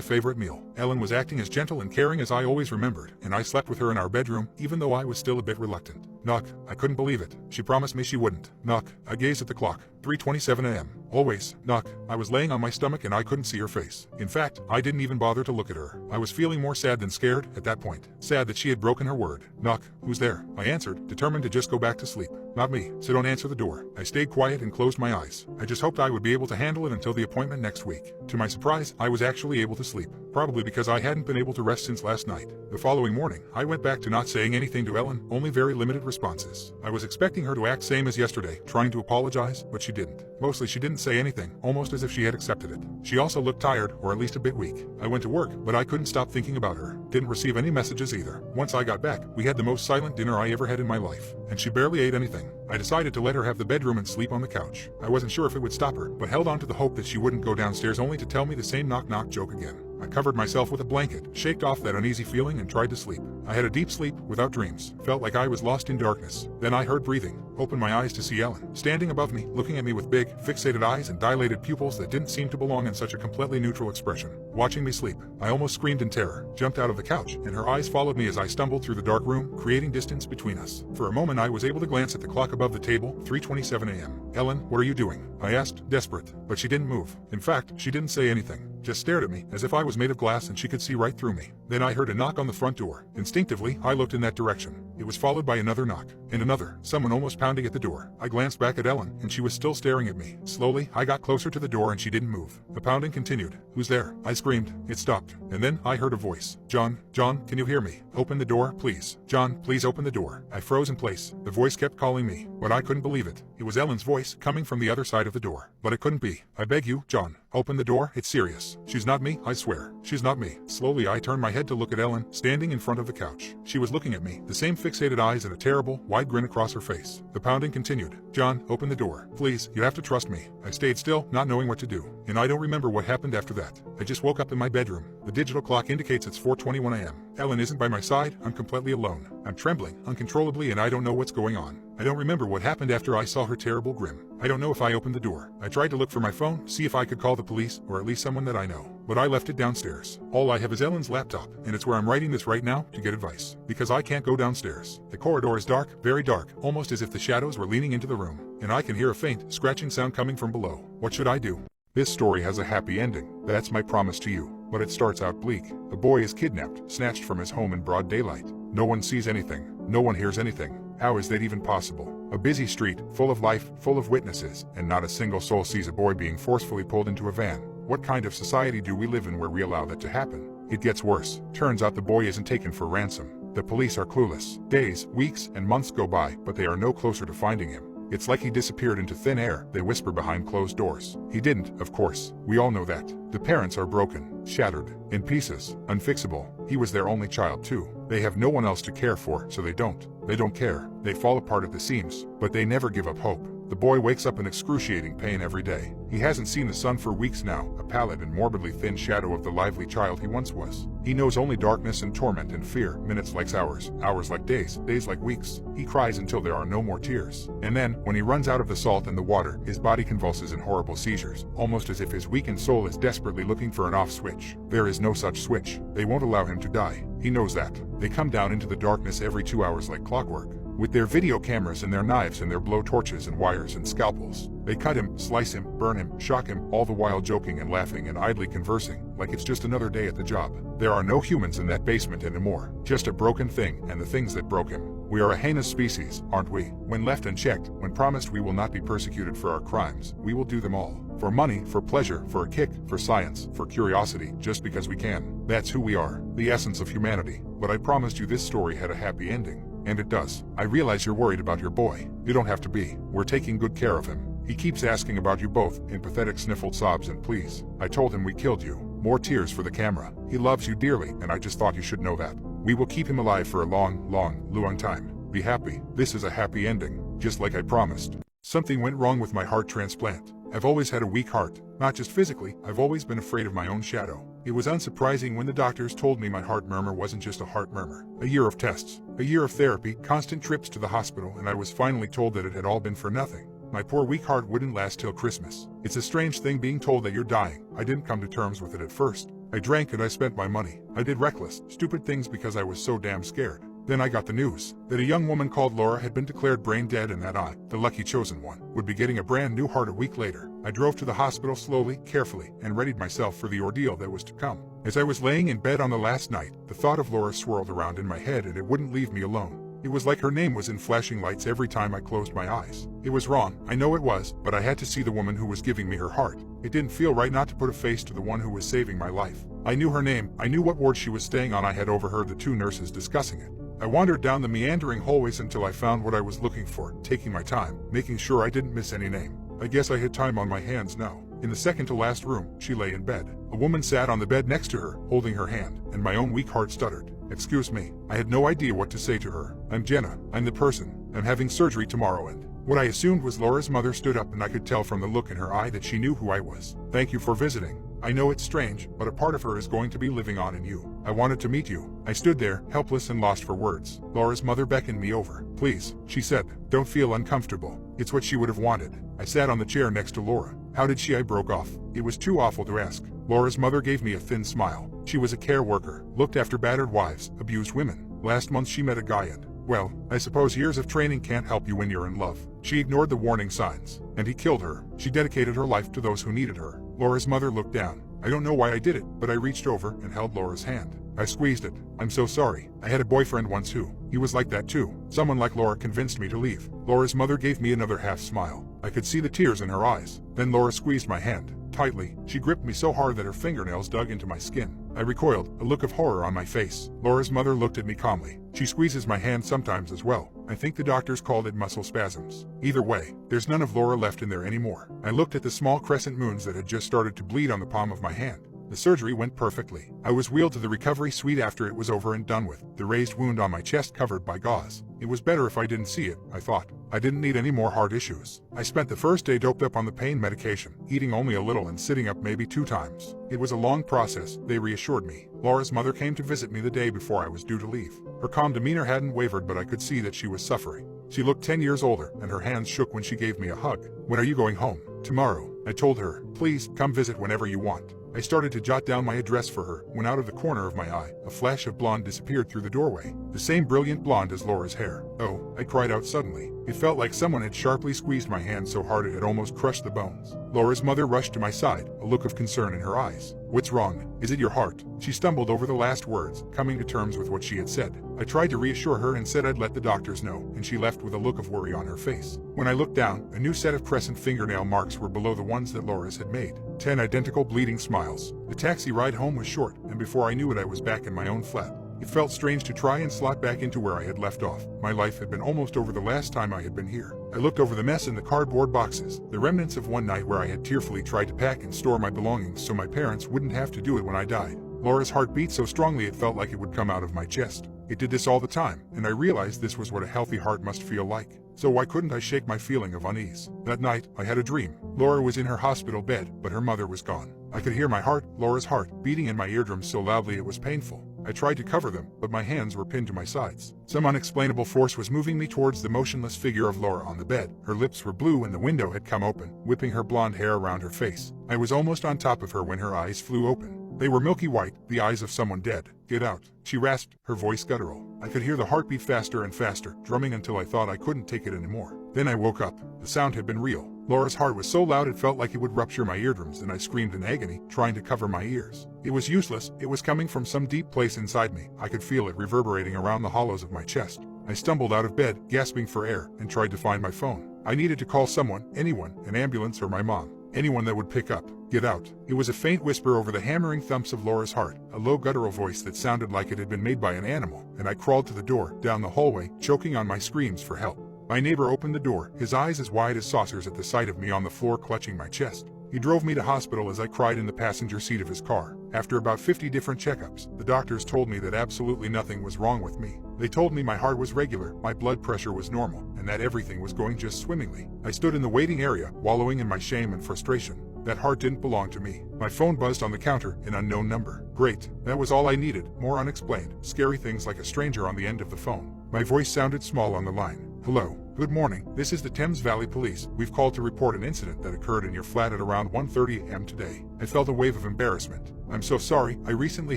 favorite meal. Ellen was acting as gentle and caring as I always remembered, and I slept with her in our bedroom, even though I was still a bit reluctant. Knock. I couldn't believe it. She promised me she wouldn't. Knock. I gazed at the clock. 3:27 a.m. Always. Knock. I was laying on my stomach and I couldn't see her face. In fact, I didn't even bother to look at her. I was feeling more sad than scared at that point. Sad that she had broken her word. Knock. Who's there? I answered, determined to just go back to sleep. Not me, so don't answer the door. I stayed quiet and closed my eyes. I just hoped I would be able to handle it until the appointment next week. To my surprise, I was actually able to sleep. Probably because I hadn't been able to rest since last night. The following morning, I went back to not saying anything to Ellen, only very limited responses. I was expecting her to act same as yesterday, trying to apologize, but she didn't. Mostly she didn't say anything, almost as if she had accepted it. She also looked tired, or at least a bit weak. I went to work, but I couldn't stop thinking about her. Didn't receive any messages either. Once I got back, we had the most silent dinner I ever had in my life, and she barely ate anything. I decided to let her have the bedroom and sleep on the couch. I wasn't sure if it would stop her, but held on to the hope that she wouldn't go downstairs only to tell me the same knock-knock joke again. I covered myself with a blanket, shaked off that uneasy feeling, and tried to sleep. I had a deep sleep, without dreams, felt like I was lost in darkness. Then I heard breathing, opened my eyes to see Ellen, standing above me, looking at me with big, fixated eyes and dilated pupils that didn't seem to belong in such a completely neutral expression. Watching me sleep, I almost screamed in terror, jumped out of the couch, and her eyes followed me as I stumbled through the dark room, creating distance between us. For a moment I was able to glance at the clock above the table, 3:27 a.m. "Ellen, what are you doing?" I asked, desperate, but she didn't move. In fact, she didn't say anything, just stared at me, as if I was made of glass and she could see right through me. Then I heard a knock on the front door. Instinctively, I looked in that direction. It was followed by another knock, and another, someone almost pounding at the door. I glanced back at Ellen, and she was still staring at me. Slowly, I got closer to the door and she didn't move. The pounding continued. "Who's there?" I screamed. It stopped, and then I heard a voice. John, can you hear me? Open the door, please. John, please open the door." I froze in place. The voice kept calling me, but I couldn't believe it. It was Ellen's voice, coming from the other side of the door. But it couldn't be. "I beg you, John, open the door, it's serious. She's not me, I swear. She's not me." Slowly I turned my head to look at Ellen, standing in front of the couch. She was looking at me, the same fixated eyes and a terrible, wide grin across her face. The pounding continued. "John, open the door. Please, you have to trust me." I stayed still, not knowing what to do. And I don't remember what happened after that. I just woke up in my bedroom. The digital clock indicates it's 4:21 a.m. Ellen isn't by my side, I'm completely alone. I'm trembling, uncontrollably, and I don't know what's going on. I don't remember what happened after I saw her terrible grin. I don't know if I opened the door. I tried to look for my phone, see if I could call the police, or at least someone that I know. But I left it downstairs. All I have is Ellen's laptop, and it's where I'm writing this right now to get advice. Because I can't go downstairs. The corridor is dark, very dark, almost as if the shadows were leaning into the room. And I can hear a faint, scratching sound coming from below. What should I do? This story has a happy ending. That's my promise to you. But it starts out bleak. A boy is kidnapped, snatched from his home in broad daylight. No one sees anything. No one hears anything. How is that even possible? A busy street, full of life, full of witnesses, and not a single soul sees a boy being forcefully pulled into a van. What kind of society do we live in where we allow that to happen? It gets worse. Turns out the boy isn't taken for ransom. The police are clueless. Days, weeks, and months go by, but they are no closer to finding him. It's like he disappeared into thin air, they whisper behind closed doors. He didn't, of course. We all know that. The parents are broken, shattered, in pieces, unfixable. He was their only child too. They have no one else to care for, so they don't. They don't care. They fall apart at the seams, but they never give up hope. The boy wakes up in excruciating pain every day. He hasn't seen the sun for weeks now, a pallid and morbidly thin shadow of the lively child he once was. He knows only darkness and torment and fear, minutes like hours, hours like days, days like weeks. He cries until there are no more tears. And then, when he runs out of the salt and the water, his body convulses in horrible seizures, almost as if his weakened soul is desperately looking for an off switch. There is no such switch. They won't allow him to die. He knows that. They come down into the darkness every 2 hours like clockwork. With their video cameras and their knives and their blowtorches and wires and scalpels. They cut him, slice him, burn him, shock him, all the while joking and laughing and idly conversing, like it's just another day at the job. There are no humans in that basement anymore, just a broken thing and the things that broke him. We are a heinous species, aren't we? When left unchecked, when promised we will not be persecuted for our crimes, we will do them all. For money, for pleasure, for a kick, for science, for curiosity, just because we can. That's who we are, the essence of humanity. But I promised you this story had a happy ending. And it does. I realize you're worried about your boy. You don't have to be. We're taking good care of him. He keeps asking about you both, in pathetic sniffled sobs and pleas. I told him we killed you. More tears for the camera. He loves you dearly, and I just thought you should know that. We will keep him alive for a long time. Be happy. This is a happy ending, just like I promised. Something went wrong with my heart transplant. I've always had a weak heart. Not just physically, I've always been afraid of my own shadow. It was unsurprising when the doctors told me my heart murmur wasn't just a heart murmur. A year of tests, a year of therapy, constant trips to the hospital, and I was finally told that it had all been for nothing. My poor weak heart wouldn't last till Christmas. It's a strange thing being told that you're dying. I didn't come to terms with it at first. I drank and I spent my money. I did reckless, stupid things because I was so damn scared. Then I got the news that a young woman called Laura had been declared brain dead and that I, the lucky chosen one, would be getting a brand new heart a week later. I drove to the hospital slowly, carefully, and readied myself for the ordeal that was to come. As I was laying in bed on the last night, the thought of Laura swirled around in my head and it wouldn't leave me alone. It was like her name was in flashing lights every time I closed my eyes. It was wrong, I know it was, but I had to see the woman who was giving me her heart. It didn't feel right not to put a face to the one who was saving my life. I knew her name, I knew what ward she was staying on. I had overheard the two nurses discussing it. I wandered down the meandering hallways until I found what I was looking for, taking my time, making sure I didn't miss any name. I guess I had time on my hands now. In the second to last room, she lay in bed. A woman sat on the bed next to her, holding her hand, and my own weak heart stuttered. "Excuse me." I had no idea what to say to her. "I'm Jenna. I'm the person. I'm having surgery tomorrow," and what I assumed was Laura's mother stood up, and I could tell from the look in her eye that she knew who I was. "Thank you for visiting. I know it's strange, but a part of her is going to be living on in you. I wanted to meet you. I stood there, helpless and lost for words. Laura's mother beckoned me over. Please, she said, don't feel uncomfortable. It's what she would have wanted. I sat on the chair next to Laura. How did she? I broke off. It was too awful to ask. Laura's mother gave me a thin smile. She was a care worker, looked after battered wives, abused women. Last month she met a guy and, well, I suppose years of training can't help you when you're in love. She ignored the warning signs, and he killed her. She dedicated her life to those who needed her. Laura's mother looked down. I don't know why I did it, but I reached over and held Laura's hand. I squeezed it. I'm so sorry. I had a boyfriend once who, he was like that too. Someone like Laura convinced me to leave. Laura's mother gave me another half smile. I could see the tears in her eyes. Then Laura squeezed my hand tightly. She gripped me so hard that her fingernails dug into my skin. I recoiled, a look of horror on my face. Laura's mother looked at me calmly. She squeezes my hand sometimes as well. I think the doctors called it muscle spasms. Either way, there's none of Laura left in there anymore. I looked at the small crescent moons that had just started to bleed on the palm of my hand. The surgery went perfectly. I was wheeled to the recovery suite after it was over and done with, the raised wound on my chest covered by gauze. It was better if I didn't see it, I thought. I didn't need any more heart issues. I spent the first day doped up on the pain medication, eating only a little and sitting up maybe 2 times. It was a long process, they reassured me. Laura's mother came to visit me the day before I was due to leave. Her calm demeanor hadn't wavered, but I could see that she was suffering. She looked 10 years older, and her hands shook when she gave me a hug. When are you going home? Tomorrow, I told her. Please, come visit whenever you want. I started to jot down my address for her, when out of the corner of my eye, a flash of blonde disappeared through the doorway. The same brilliant blonde as Laura's hair. Oh, I cried out suddenly. It felt like someone had sharply squeezed my hand so hard it had almost crushed the bones. Laura's mother rushed to my side, a look of concern in her eyes. What's wrong? Is it your heart? She stumbled over the last words, coming to terms with what she had said. I tried to reassure her and said I'd let the doctors know, and she left with a look of worry on her face. When I looked down, a new set of crescent fingernail marks were below the ones that Laura's had made. 10 identical bleeding smiles. The taxi ride home was short, and before I knew it I was back in my own flat. It felt strange to try and slot back into where I had left off. My life had been almost over the last time I had been here. I looked over the mess in the cardboard boxes, the remnants of one night where I had tearfully tried to pack and store my belongings so my parents wouldn't have to do it when I died. Laura's heart beat so strongly it felt like it would come out of my chest. It did this all the time, and I realized this was what a healthy heart must feel like. So why couldn't I shake my feeling of unease? That night, I had a dream. Laura was in her hospital bed, but her mother was gone. I could hear my heart, Laura's heart, beating in my eardrums so loudly it was painful. I tried to cover them, but my hands were pinned to my sides. Some unexplainable force was moving me towards the motionless figure of Laura on the bed. Her lips were blue and the window had come open, whipping her blonde hair around her face. I was almost on top of her when her eyes flew open. They were milky white, the eyes of someone dead. Get out, she rasped, her voice guttural. I could hear the heartbeat faster and faster, drumming until I thought I couldn't take it anymore. Then I woke up. The sound had been real. Laura's heart was so loud it felt like it would rupture my eardrums, and I screamed in agony, trying to cover my ears. It was useless. It was coming from some deep place inside me. I could feel it reverberating around the hollows of my chest. I stumbled out of bed, gasping for air, and tried to find my phone. I needed to call someone, anyone, an ambulance or my mom. Anyone that would pick up. Get out. It was a faint whisper over the hammering thumps of Laura's heart, a low guttural voice that sounded like it had been made by an animal, and I crawled to the door, down the hallway, choking on my screams for help. My neighbor opened the door, his eyes as wide as saucers at the sight of me on the floor clutching my chest. He drove me to hospital as I cried in the passenger seat of his car. After about 50 different checkups, the doctors told me that absolutely nothing was wrong with me. They told me my heart was regular, my blood pressure was normal, and that everything was going just swimmingly. I stood in the waiting area, wallowing in my shame and frustration. That heart didn't belong to me. My phone buzzed on the counter, an unknown number. Great. That was all I needed. More unexplained, scary things like a stranger on the end of the phone. My voice sounded small on the line. Hello. Good morning. This is the Thames Valley Police. We've called to report an incident that occurred in your flat at around 1:30 a.m. today. I felt a wave of embarrassment. I'm so sorry. I recently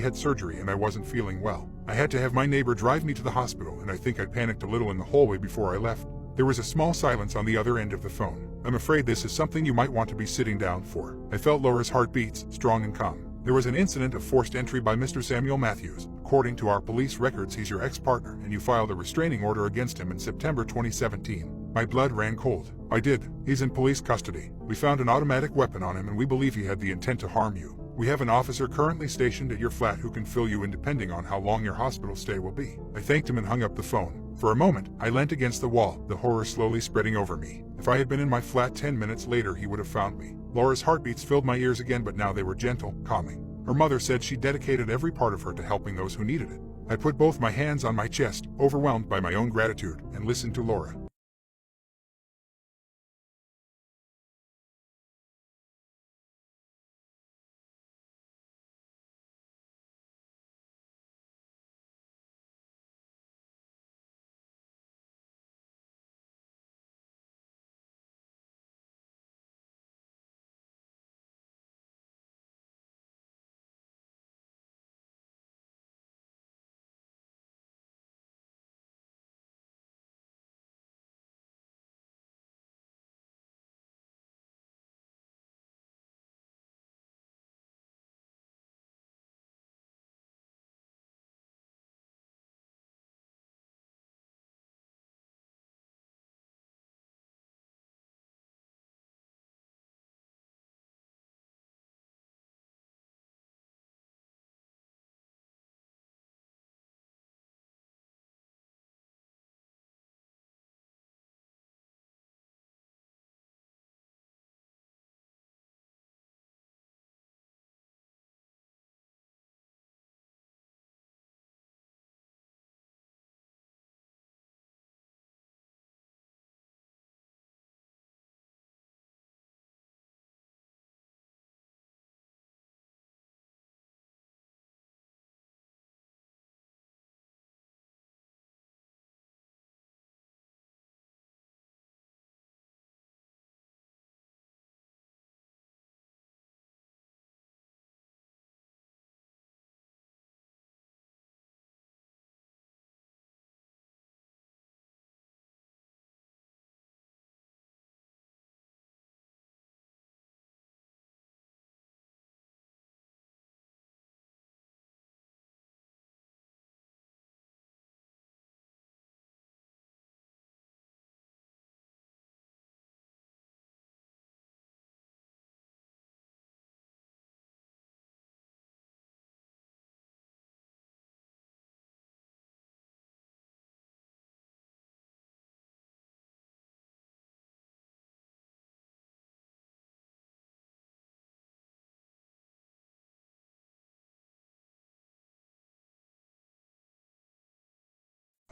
had surgery and I wasn't feeling well. I had to have my neighbor drive me to the hospital, and I think I panicked a little in the hallway before I left. There was a small silence on the other end of the phone. I'm afraid this is something you might want to be sitting down for. I felt Laura's heartbeats, strong and calm. There was an incident of forced entry by Mr. Samuel Matthews. According to our police records, he's your ex-partner, and you filed a restraining order against him in September 2017. My blood ran cold. I did. He's in police custody. We found an automatic weapon on him, and we believe he had the intent to harm you. We have an officer currently stationed at your flat who can fill you in depending on how long your hospital stay will be. I thanked him and hung up the phone. For a moment, I leant against the wall, the horror slowly spreading over me. If I had been in my flat 10 minutes later, he would have found me. Laura's heartbeats filled my ears again, but now they were gentle, calming. Her mother said she dedicated every part of her to helping those who needed it. I put both my hands on my chest, overwhelmed by my own gratitude, and listened to Laura.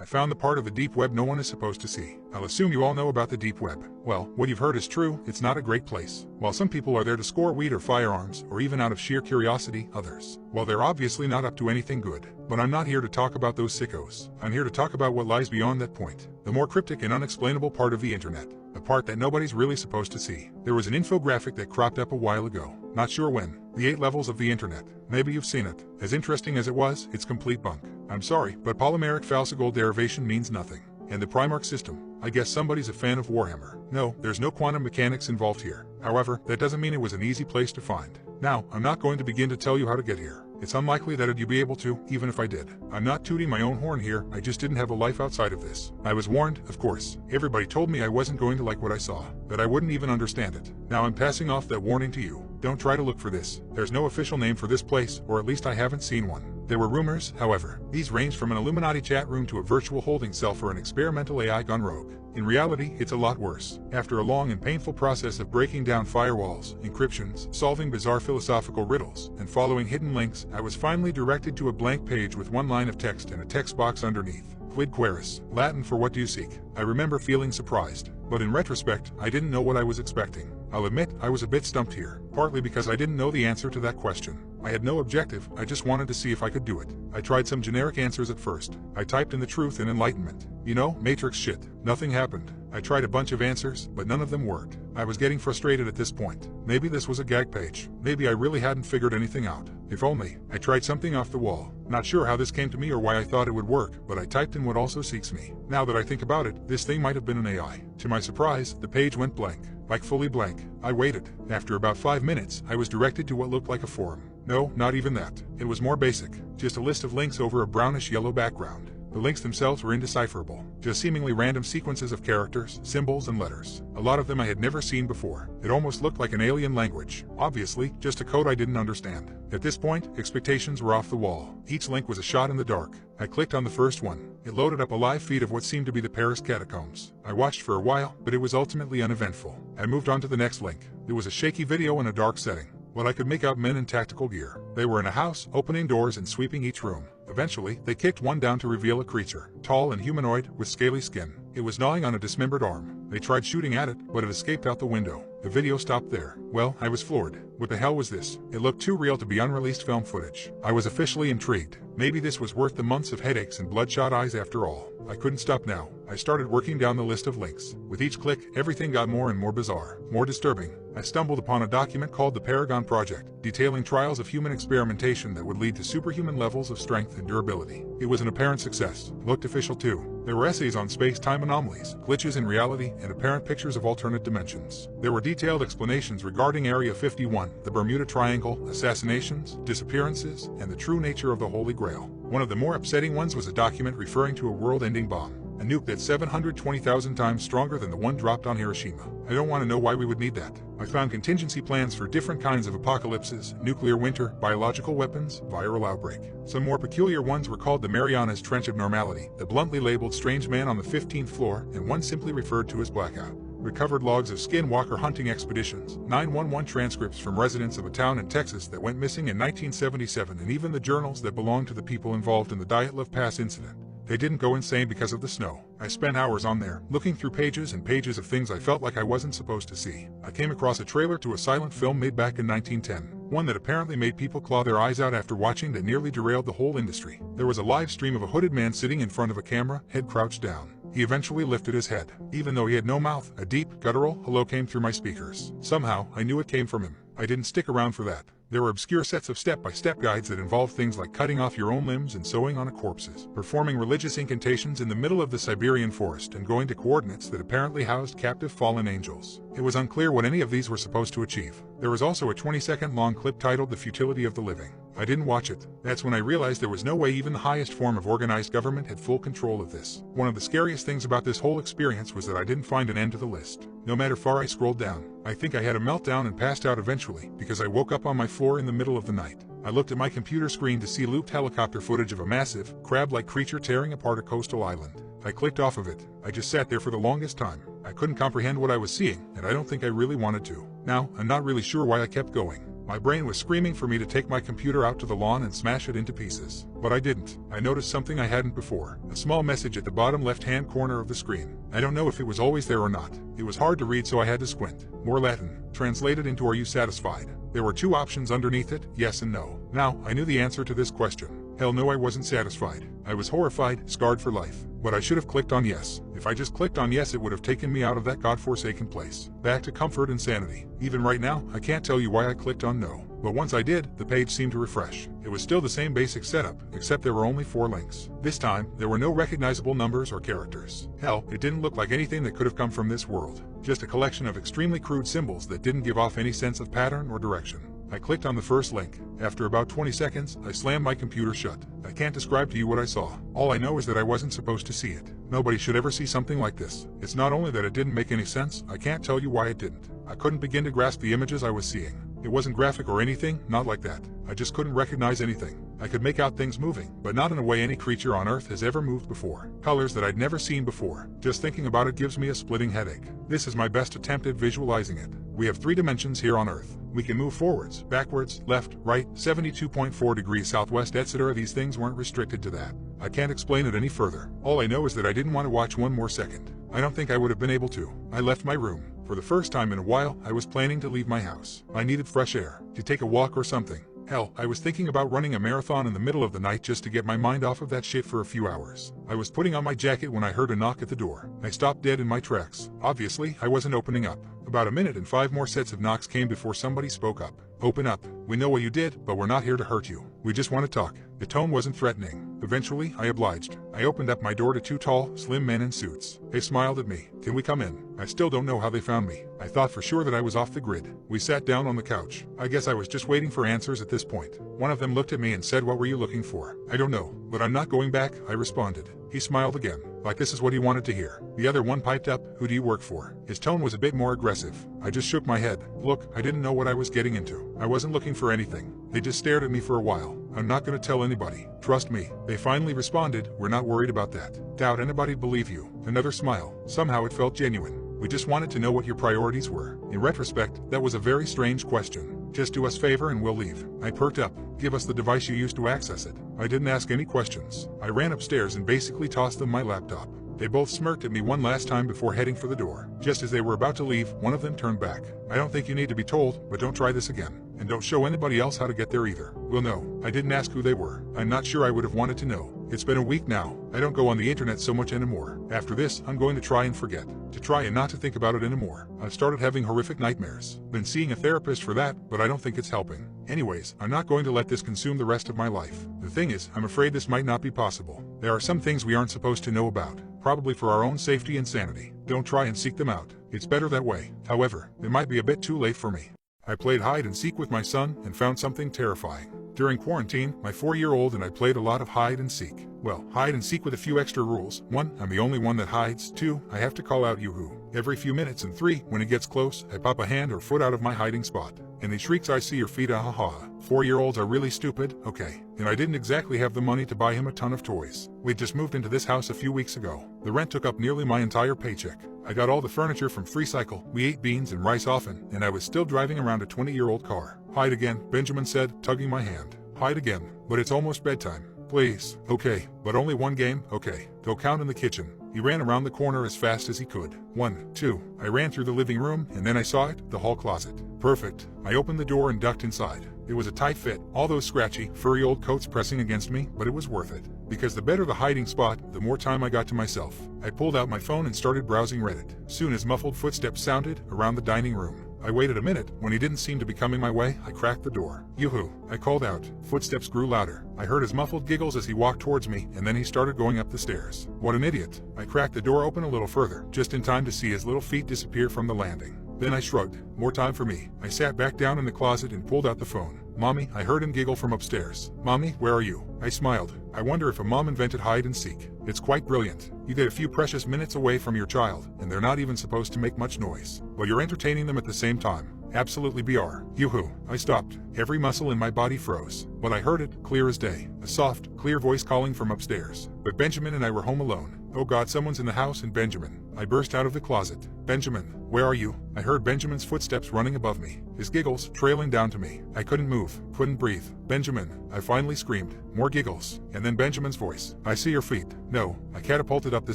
I found the part of the deep web no one is supposed to see. I'll assume you all know about the deep web. Well, what you've heard is true, it's not a great place. While some people are there to score weed or firearms, or even out of sheer curiosity, others, well, they're obviously not up to anything good. But I'm not here to talk about those sickos. I'm here to talk about what lies beyond that point. The more cryptic and unexplainable part of the internet. The part that nobody's really supposed to see. There was an infographic that cropped up a while ago. Not sure when. The 8 levels of the internet. Maybe you've seen it. As interesting as it was, it's complete bunk. I'm sorry, but polymeric falsigold derivation means nothing. And the Primarch system. I guess somebody's a fan of Warhammer. No, there's no quantum mechanics involved here. However, that doesn't mean it was an easy place to find. Now, I'm not going to begin to tell you how to get here. It's unlikely that you'd be able to, even if I did. I'm not tooting my own horn here, I just didn't have a life outside of this. I was warned, of course. Everybody told me I wasn't going to like what I saw, that I wouldn't even understand it. Now I'm passing off that warning to you. Don't try to look for this. There's no official name for this place, or at least I haven't seen one. There were rumors, however. These ranged from an Illuminati chat room to a virtual holding cell for an experimental AI gone rogue. In reality, it's a lot worse. After a long and painful process of breaking down firewalls, encryptions, solving bizarre philosophical riddles, and following hidden links, I was finally directed to a blank page with one line of text and a text box underneath. Quid queris, Latin for what do you seek? I remember feeling surprised, but in retrospect, I didn't know what I was expecting. I'll admit, I was a bit stumped here, partly because I didn't know the answer to that question. I had no objective, I just wanted to see if I could do it. I tried some generic answers at first. I typed in the truth and enlightenment. You know, Matrix shit. Nothing happened. I tried a bunch of answers, but none of them worked. I was getting frustrated at this point. Maybe this was a gag page. Maybe I really hadn't figured anything out. If only. I tried something off the wall. Not sure how this came to me or why I thought it would work, but I typed in what also seeks me. Now that I think about it, this thing might have been an AI. To my surprise, the page went blank. Like fully blank. I waited. After about 5 minutes, I was directed to what looked like a forum. No, not even that. It was more basic. Just a list of links over a brownish-yellow background. The links themselves were indecipherable, just seemingly random sequences of characters, symbols, and letters. A lot of them I had never seen before. It almost looked like an alien language. Obviously, just a code I didn't understand. At this point, expectations were off the wall. Each link was a shot in the dark. I clicked on the first one. It loaded up a live feed of what seemed to be the Paris catacombs. I watched for a while, but it was ultimately uneventful. I moved on to the next link. It was a shaky video in a dark setting. Well, I could make out men in tactical gear. They were in a house, opening doors and sweeping each room. Eventually, they kicked one down to reveal a creature, tall and humanoid, with scaly skin. It was gnawing on a dismembered arm. They tried shooting at it, but it escaped out the window. The video stopped there. Well, I was floored. What the hell was this? It looked too real to be unreleased film footage. I was officially intrigued. Maybe this was worth the months of headaches and bloodshot eyes after all. I couldn't stop now. I started working down the list of links. With each click, everything got more and more bizarre, more disturbing. I stumbled upon a document called the Paragon Project, detailing trials of human experimentation that would lead to superhuman levels of strength and durability. It was an apparent success. Looked official too. There were essays on space-time anomalies, glitches in reality, and apparent pictures of alternate dimensions. There were detailed explanations regarding Area 51, the Bermuda Triangle, assassinations, disappearances, and the true nature of the Holy Grail. One of the more upsetting ones was a document referring to a world-ending bomb. A nuke that's 720,000 times stronger than the one dropped on Hiroshima. I don't want to know why we would need that. I found contingency plans for different kinds of apocalypses, nuclear winter, biological weapons, viral outbreak. Some more peculiar ones were called the Marianas Trench of Normality, the bluntly labeled strange man on the 15th floor, and one simply referred to as blackout. Recovered logs of skinwalker hunting expeditions, 911 transcripts from residents of a town in Texas that went missing in 1977, and even the journals that belonged to the people involved in the Dyatlov Pass incident. They didn't go insane because of the snow. I spent hours on there, looking through pages and pages of things I felt like I wasn't supposed to see. I came across a trailer to a silent film made back in 1910, one that apparently made people claw their eyes out after watching that nearly derailed the whole industry. There was a live stream of a hooded man sitting in front of a camera, head crouched down. He eventually lifted his head. Even though he had no mouth, a deep, guttural hello came through my speakers. Somehow, I knew it came from him. I didn't stick around for that. There were obscure sets of step-by-step guides that involved things like cutting off your own limbs and sewing on corpses, performing religious incantations in the middle of the Siberian forest, and going to coordinates that apparently housed captive fallen angels. It was unclear what any of these were supposed to achieve. There was also a 20-second long clip titled The Futility of the Living. I didn't watch it. That's when I realized there was no way even the highest form of organized government had full control of this. One of the scariest things about this whole experience was that I didn't find an end to the list. No matter far I scrolled down, I think I had a meltdown and passed out eventually, because I woke up on my floor in the middle of the night. I looked at my computer screen to see looped helicopter footage of a massive, crab-like creature tearing apart a coastal island. I clicked off of it. I just sat there for the longest time. I couldn't comprehend what I was seeing, and I don't think I really wanted to. Now, I'm not really sure why I kept going. My brain was screaming for me to take my computer out to the lawn and smash it into pieces. But I didn't. I noticed something I hadn't before. A small message at the bottom left-hand corner of the screen. I don't know if it was always there or not. It was hard to read, so I had to squint. More Latin. Translated into "Are you satisfied?" There were two options underneath it, yes and no. Now, I knew the answer to this question. Hell no, I wasn't satisfied. I was horrified, scarred for life. But I should have clicked on yes. If I just clicked on yes, it would have taken me out of that godforsaken place. Back to comfort and sanity. Even right now, I can't tell you why I clicked on no. But once I did, the page seemed to refresh. It was still the same basic setup, except there were only 4 links. This time, there were no recognizable numbers or characters. Hell, it didn't look like anything that could have come from this world. Just a collection of extremely crude symbols that didn't give off any sense of pattern or direction. I clicked on the first link. After about 20 seconds, I slammed my computer shut. I can't describe to you what I saw. All I know is that I wasn't supposed to see it. Nobody should ever see something like this. It's not only that it didn't make any sense, I can't tell you why it didn't. I couldn't begin to grasp the images I was seeing. It wasn't graphic or anything, not like that. I just couldn't recognize anything. I could make out things moving, but not in a way any creature on Earth has ever moved before. Colors that I'd never seen before. Just thinking about it gives me a splitting headache. This is my best attempt at visualizing it. We have 3 dimensions here on Earth. We can move forwards, backwards, left, right, 72.4 degrees southwest, etc. These things weren't restricted to that. I can't explain it any further. All I know is that I didn't want to watch one more second. I don't think I would have been able to. I left my room. For the first time in a while, I was planning to leave my house. I needed fresh air, to take a walk or something. Hell, I was thinking about running a marathon in the middle of the night just to get my mind off of that shit for a few hours. I was putting on my jacket when I heard a knock at the door. I stopped dead in my tracks. Obviously, I wasn't opening up. About a minute and 5 more sets of knocks came before somebody spoke up. "Open up. We know what you did, but we're not here to hurt you. We just want to talk." The tone wasn't threatening. Eventually, I obliged. I opened up my door to 2 tall, slim men in suits. They smiled at me. "Can we come in?" I still don't know how they found me. I thought for sure that I was off the grid. We sat down on the couch. I guess I was just waiting for answers at this point. One of them looked at me and said, "What were you looking for?" "I don't know, but I'm not going back," I responded. He smiled again, like this is what he wanted to hear. The other one piped up, "Who do you work for?" His tone was a bit more aggressive. I just shook my head. Look, I didn't know what I was getting into. I wasn't looking for anything. They just stared at me for a while. "I'm not going to tell anybody. Trust me." They finally responded, "We're not worried about that. Doubt anybody'd believe you." Another smile. Somehow it felt genuine. "We just wanted to know what your priorities were." In retrospect, that was a very strange question. "Just do us a favor and we'll leave." I perked up. "Give us the device you used to access it." I didn't ask any questions. I ran upstairs and basically tossed them my laptop. They both smirked at me one last time before heading for the door. Just as they were about to leave, one of them turned back. "I don't think you need to be told, but don't try this again. And don't show anybody else how to get there either." "Well, no. I didn't ask who they were. I'm not sure I would have wanted to know. It's been a week now. I don't go on the internet so much anymore. After this, I'm going to try and forget. To try and not to think about it anymore. I've started having horrific nightmares. Been seeing a therapist for that, but I don't think it's helping. Anyways, I'm not going to let this consume the rest of my life. The thing is, I'm afraid this might not be possible. There are some things we aren't supposed to know about. Probably for our own safety and sanity. Don't try and seek them out. It's better that way. However, it might be a bit too late for me." I played hide and seek with my son and found something terrifying. During quarantine, my 4-year-old and I played a lot of hide and seek. Well, hide and seek with a few extra rules. 1, I'm the only one that hides. 2, I have to call out yoo-hoo every few minutes. And 3, when it gets close, I pop a hand or foot out of my hiding spot. And the shrieks I see are feet, ah ha ha. 4-year-olds are really stupid, okay. And I didn't exactly have the money to buy him a ton of toys. We just moved into this house a few weeks ago. The rent took up nearly my entire paycheck. I got all the furniture from Free Cycle. We ate beans and rice often, and I was still driving around a 20-year-old car. "Hide again," Benjamin said, tugging my hand. "Hide again, but it's almost bedtime. Please." "Okay, but only one game." "Okay, go count in the kitchen." He ran around the corner as fast as he could. 1, 2. I ran through the living room, and then I saw it, the hall closet. Perfect. I opened the door and ducked inside. It was a tight fit, all those scratchy, furry old coats pressing against me, but it was worth it. Because the better the hiding spot, the more time I got to myself. I pulled out my phone and started browsing Reddit. Soon as muffled footsteps sounded around the dining room. I waited a minute. When he didn't seem to be coming my way, I cracked the door. "Yoo-hoo," I called out. Footsteps grew louder. I heard his muffled giggles as he walked towards me, and then he started going up the stairs. What an idiot. I cracked the door open a little further, just in time to see his little feet disappear from the landing. Then I shrugged. More time for me. I sat back down in the closet and pulled out the phone. "Mommy," I heard him giggle from upstairs. "Mommy, where are you?" I smiled. I wonder if a mom invented hide and seek. It's quite brilliant. You get a few precious minutes away from your child, and they're not even supposed to make much noise. But you're entertaining them at the same time. Absolutely BR. Yoo-hoo. I stopped. Every muscle in my body froze. But I heard it, clear as day. A soft, clear voice calling from upstairs. But Benjamin and I were home alone. Oh God, someone's in the house and Benjamin. I burst out of the closet. Benjamin, where are you? I heard Benjamin's footsteps running above me. His giggles trailing down to me. I couldn't move, couldn't breathe. Benjamin, I finally screamed. More giggles. And then Benjamin's voice. I see your feet. No. I catapulted up the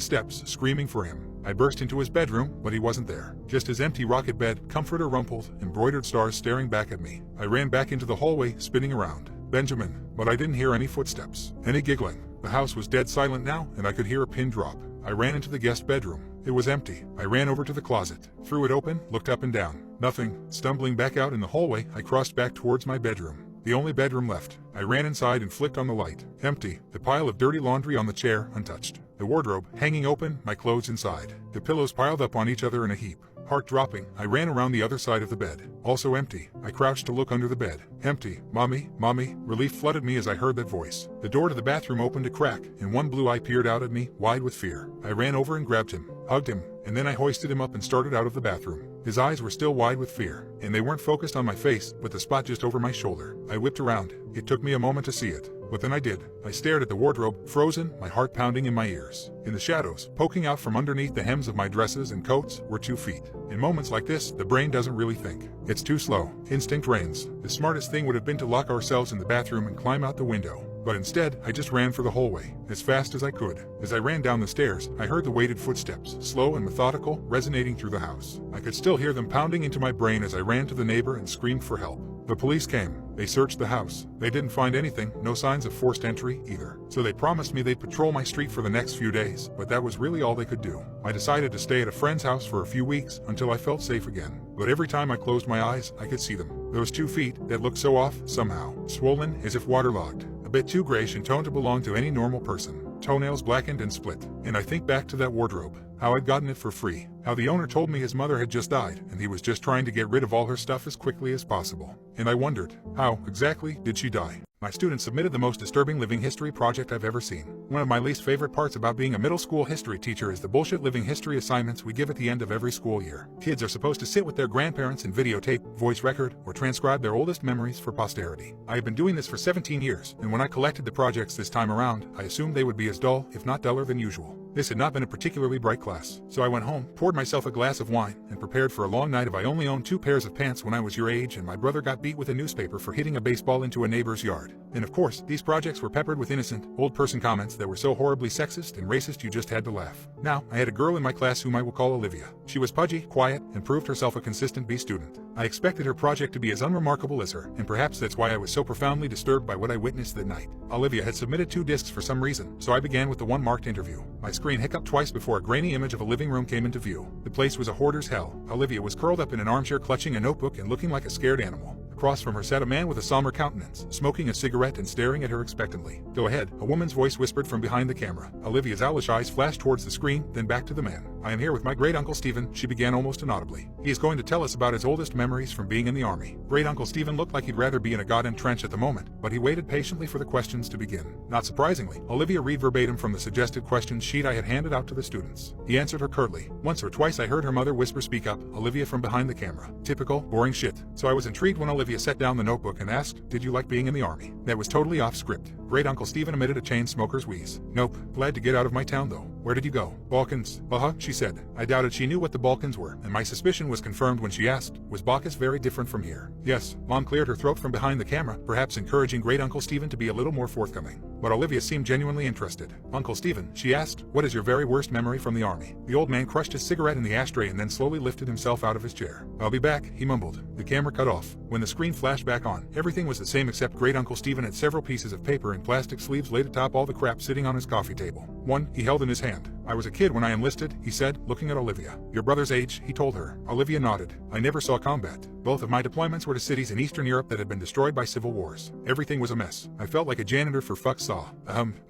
steps, screaming for him. I burst into his bedroom, but he wasn't there. Just his empty rocket bed, comforter rumpled, embroidered stars staring back at me. I ran back into the hallway, spinning around. Benjamin, but I didn't hear any footsteps, any giggling. The house was dead silent now, and I could hear a pin drop. I ran into the guest bedroom. It was empty. I ran over to the closet, threw it open, looked up and down. Nothing. Stumbling back out in the hallway, I crossed back towards my bedroom. The only bedroom left. I ran inside and flicked on the light. Empty. The pile of dirty laundry on the chair, untouched. The wardrobe, hanging open, my clothes inside. The pillows piled up on each other in a heap. Heart dropping, I ran around the other side of the bed. Also empty. I crouched to look under the bed. Empty. Mommy, mommy. Relief flooded me as I heard that voice. The door to the bathroom opened a crack, and one blue eye peered out at me, wide with fear. I ran over and grabbed him, hugged him, and then I hoisted him up and started out of the bathroom. His eyes were still wide with fear, and they weren't focused on my face, but the spot just over my shoulder. I whipped around. It took me a moment to see it, but then I did. I stared at the wardrobe, frozen, my heart pounding in my ears. In the shadows, poking out from underneath the hems of my dresses and coats, were 2 feet. In moments like this, the brain doesn't really think. It's too slow. Instinct reigns. The smartest thing would have been to lock ourselves in the bathroom and climb out the window. But instead, I just ran for the hallway, as fast as I could. As I ran down the stairs, I heard the weighted footsteps, slow and methodical, resonating through the house. I could still hear them pounding into my brain as I ran to the neighbor and screamed for help. The police came. They searched the house. They didn't find anything, no signs of forced entry either. So they promised me they'd patrol my street for the next few days, but that was really all they could do. I decided to stay at a friend's house for a few weeks until I felt safe again. But every time I closed my eyes, I could see them. Those 2 feet that looked so off, somehow. Swollen, as if waterlogged. A bit too grayish in tone to belong to any normal person. Toenails blackened and split. And I think back to that wardrobe. How I'd gotten it for free. How the owner told me his mother had just died, and he was just trying to get rid of all her stuff as quickly as possible. And I wondered, how, exactly, did she die? My students submitted the most disturbing living history project I've ever seen. One of my least favorite parts about being a middle school history teacher is the bullshit living history assignments we give at the end of every school year. Kids are supposed to sit with their grandparents and videotape, voice record, or transcribe their oldest memories for posterity. I have been doing this for 17 years, and when I collected the projects this time around, I assumed they would be as dull, if not duller than usual. This had not been a particularly bright class, so I went home, poured myself a glass of wine, and prepared for a long night of I only owned 2 pairs of pants when I was your age and my brother got beat with a newspaper for hitting a baseball into a neighbor's yard. And of course, these projects were peppered with innocent, old-person comments that were so horribly sexist and racist you just had to laugh. Now, I had a girl in my class whom I will call Olivia. She was pudgy, quiet, and proved herself a consistent B student. I expected her project to be as unremarkable as her, and perhaps that's why I was so profoundly disturbed by what I witnessed that night. Olivia had submitted 2 discs for some reason, so I began with the one marked interview. My screen hiccuped twice before a grainy image of a living room came into view. The place was a hoarder's hell. Olivia was curled up in an armchair clutching a notebook and looking like a scared animal. Across from her sat a man with a somber countenance, smoking a cigarette and staring at her expectantly. Go ahead, a woman's voice whispered from behind the camera. Olivia's owlish eyes flashed towards the screen, then back to the man. I am here with my great-uncle Stephen, she began almost inaudibly. He is going to tell us about his oldest memories from being in the army. Great-uncle Stephen looked like he'd rather be in a goddamn trench at the moment, but he waited patiently for the questions to begin. Not surprisingly, Olivia read verbatim from the suggested questions sheet I had handed out to the students. He answered her curtly. Once or twice I heard her mother whisper speak up, Olivia from behind the camera. Typical, boring shit. So I was intrigued when Olivia set down the notebook and asked, did you like being in the army? That was totally off script. Great-uncle Stephen emitted a chain smoker's wheeze. Nope, glad to get out of my town though. Where did you go? Balkans. She said. I doubted she knew what the Balkans were, and my suspicion was confirmed when she asked, was Bacchus very different from here? Yes. Mom cleared her throat from behind the camera, perhaps encouraging Great-uncle Stephen to be a little more forthcoming. But Olivia seemed genuinely interested. Uncle Stephen, she asked, what is your very worst memory from the army? The old man crushed his cigarette in the ashtray and then slowly lifted himself out of his chair. I'll be back, he mumbled. The camera cut off. When the screen flashed back on, everything was the same except Great-uncle Stephen had several pieces of paper in plastic sleeves laid atop all the crap sitting on his coffee table. One, he held in his hand. I was a kid when I enlisted, he said, looking at Olivia. Your brother's age, he told her. Olivia nodded. I never saw combat. Both of my deployments were to cities in Eastern Europe that had been destroyed by civil wars. Everything was a mess. I felt like a janitor for fuck's saw.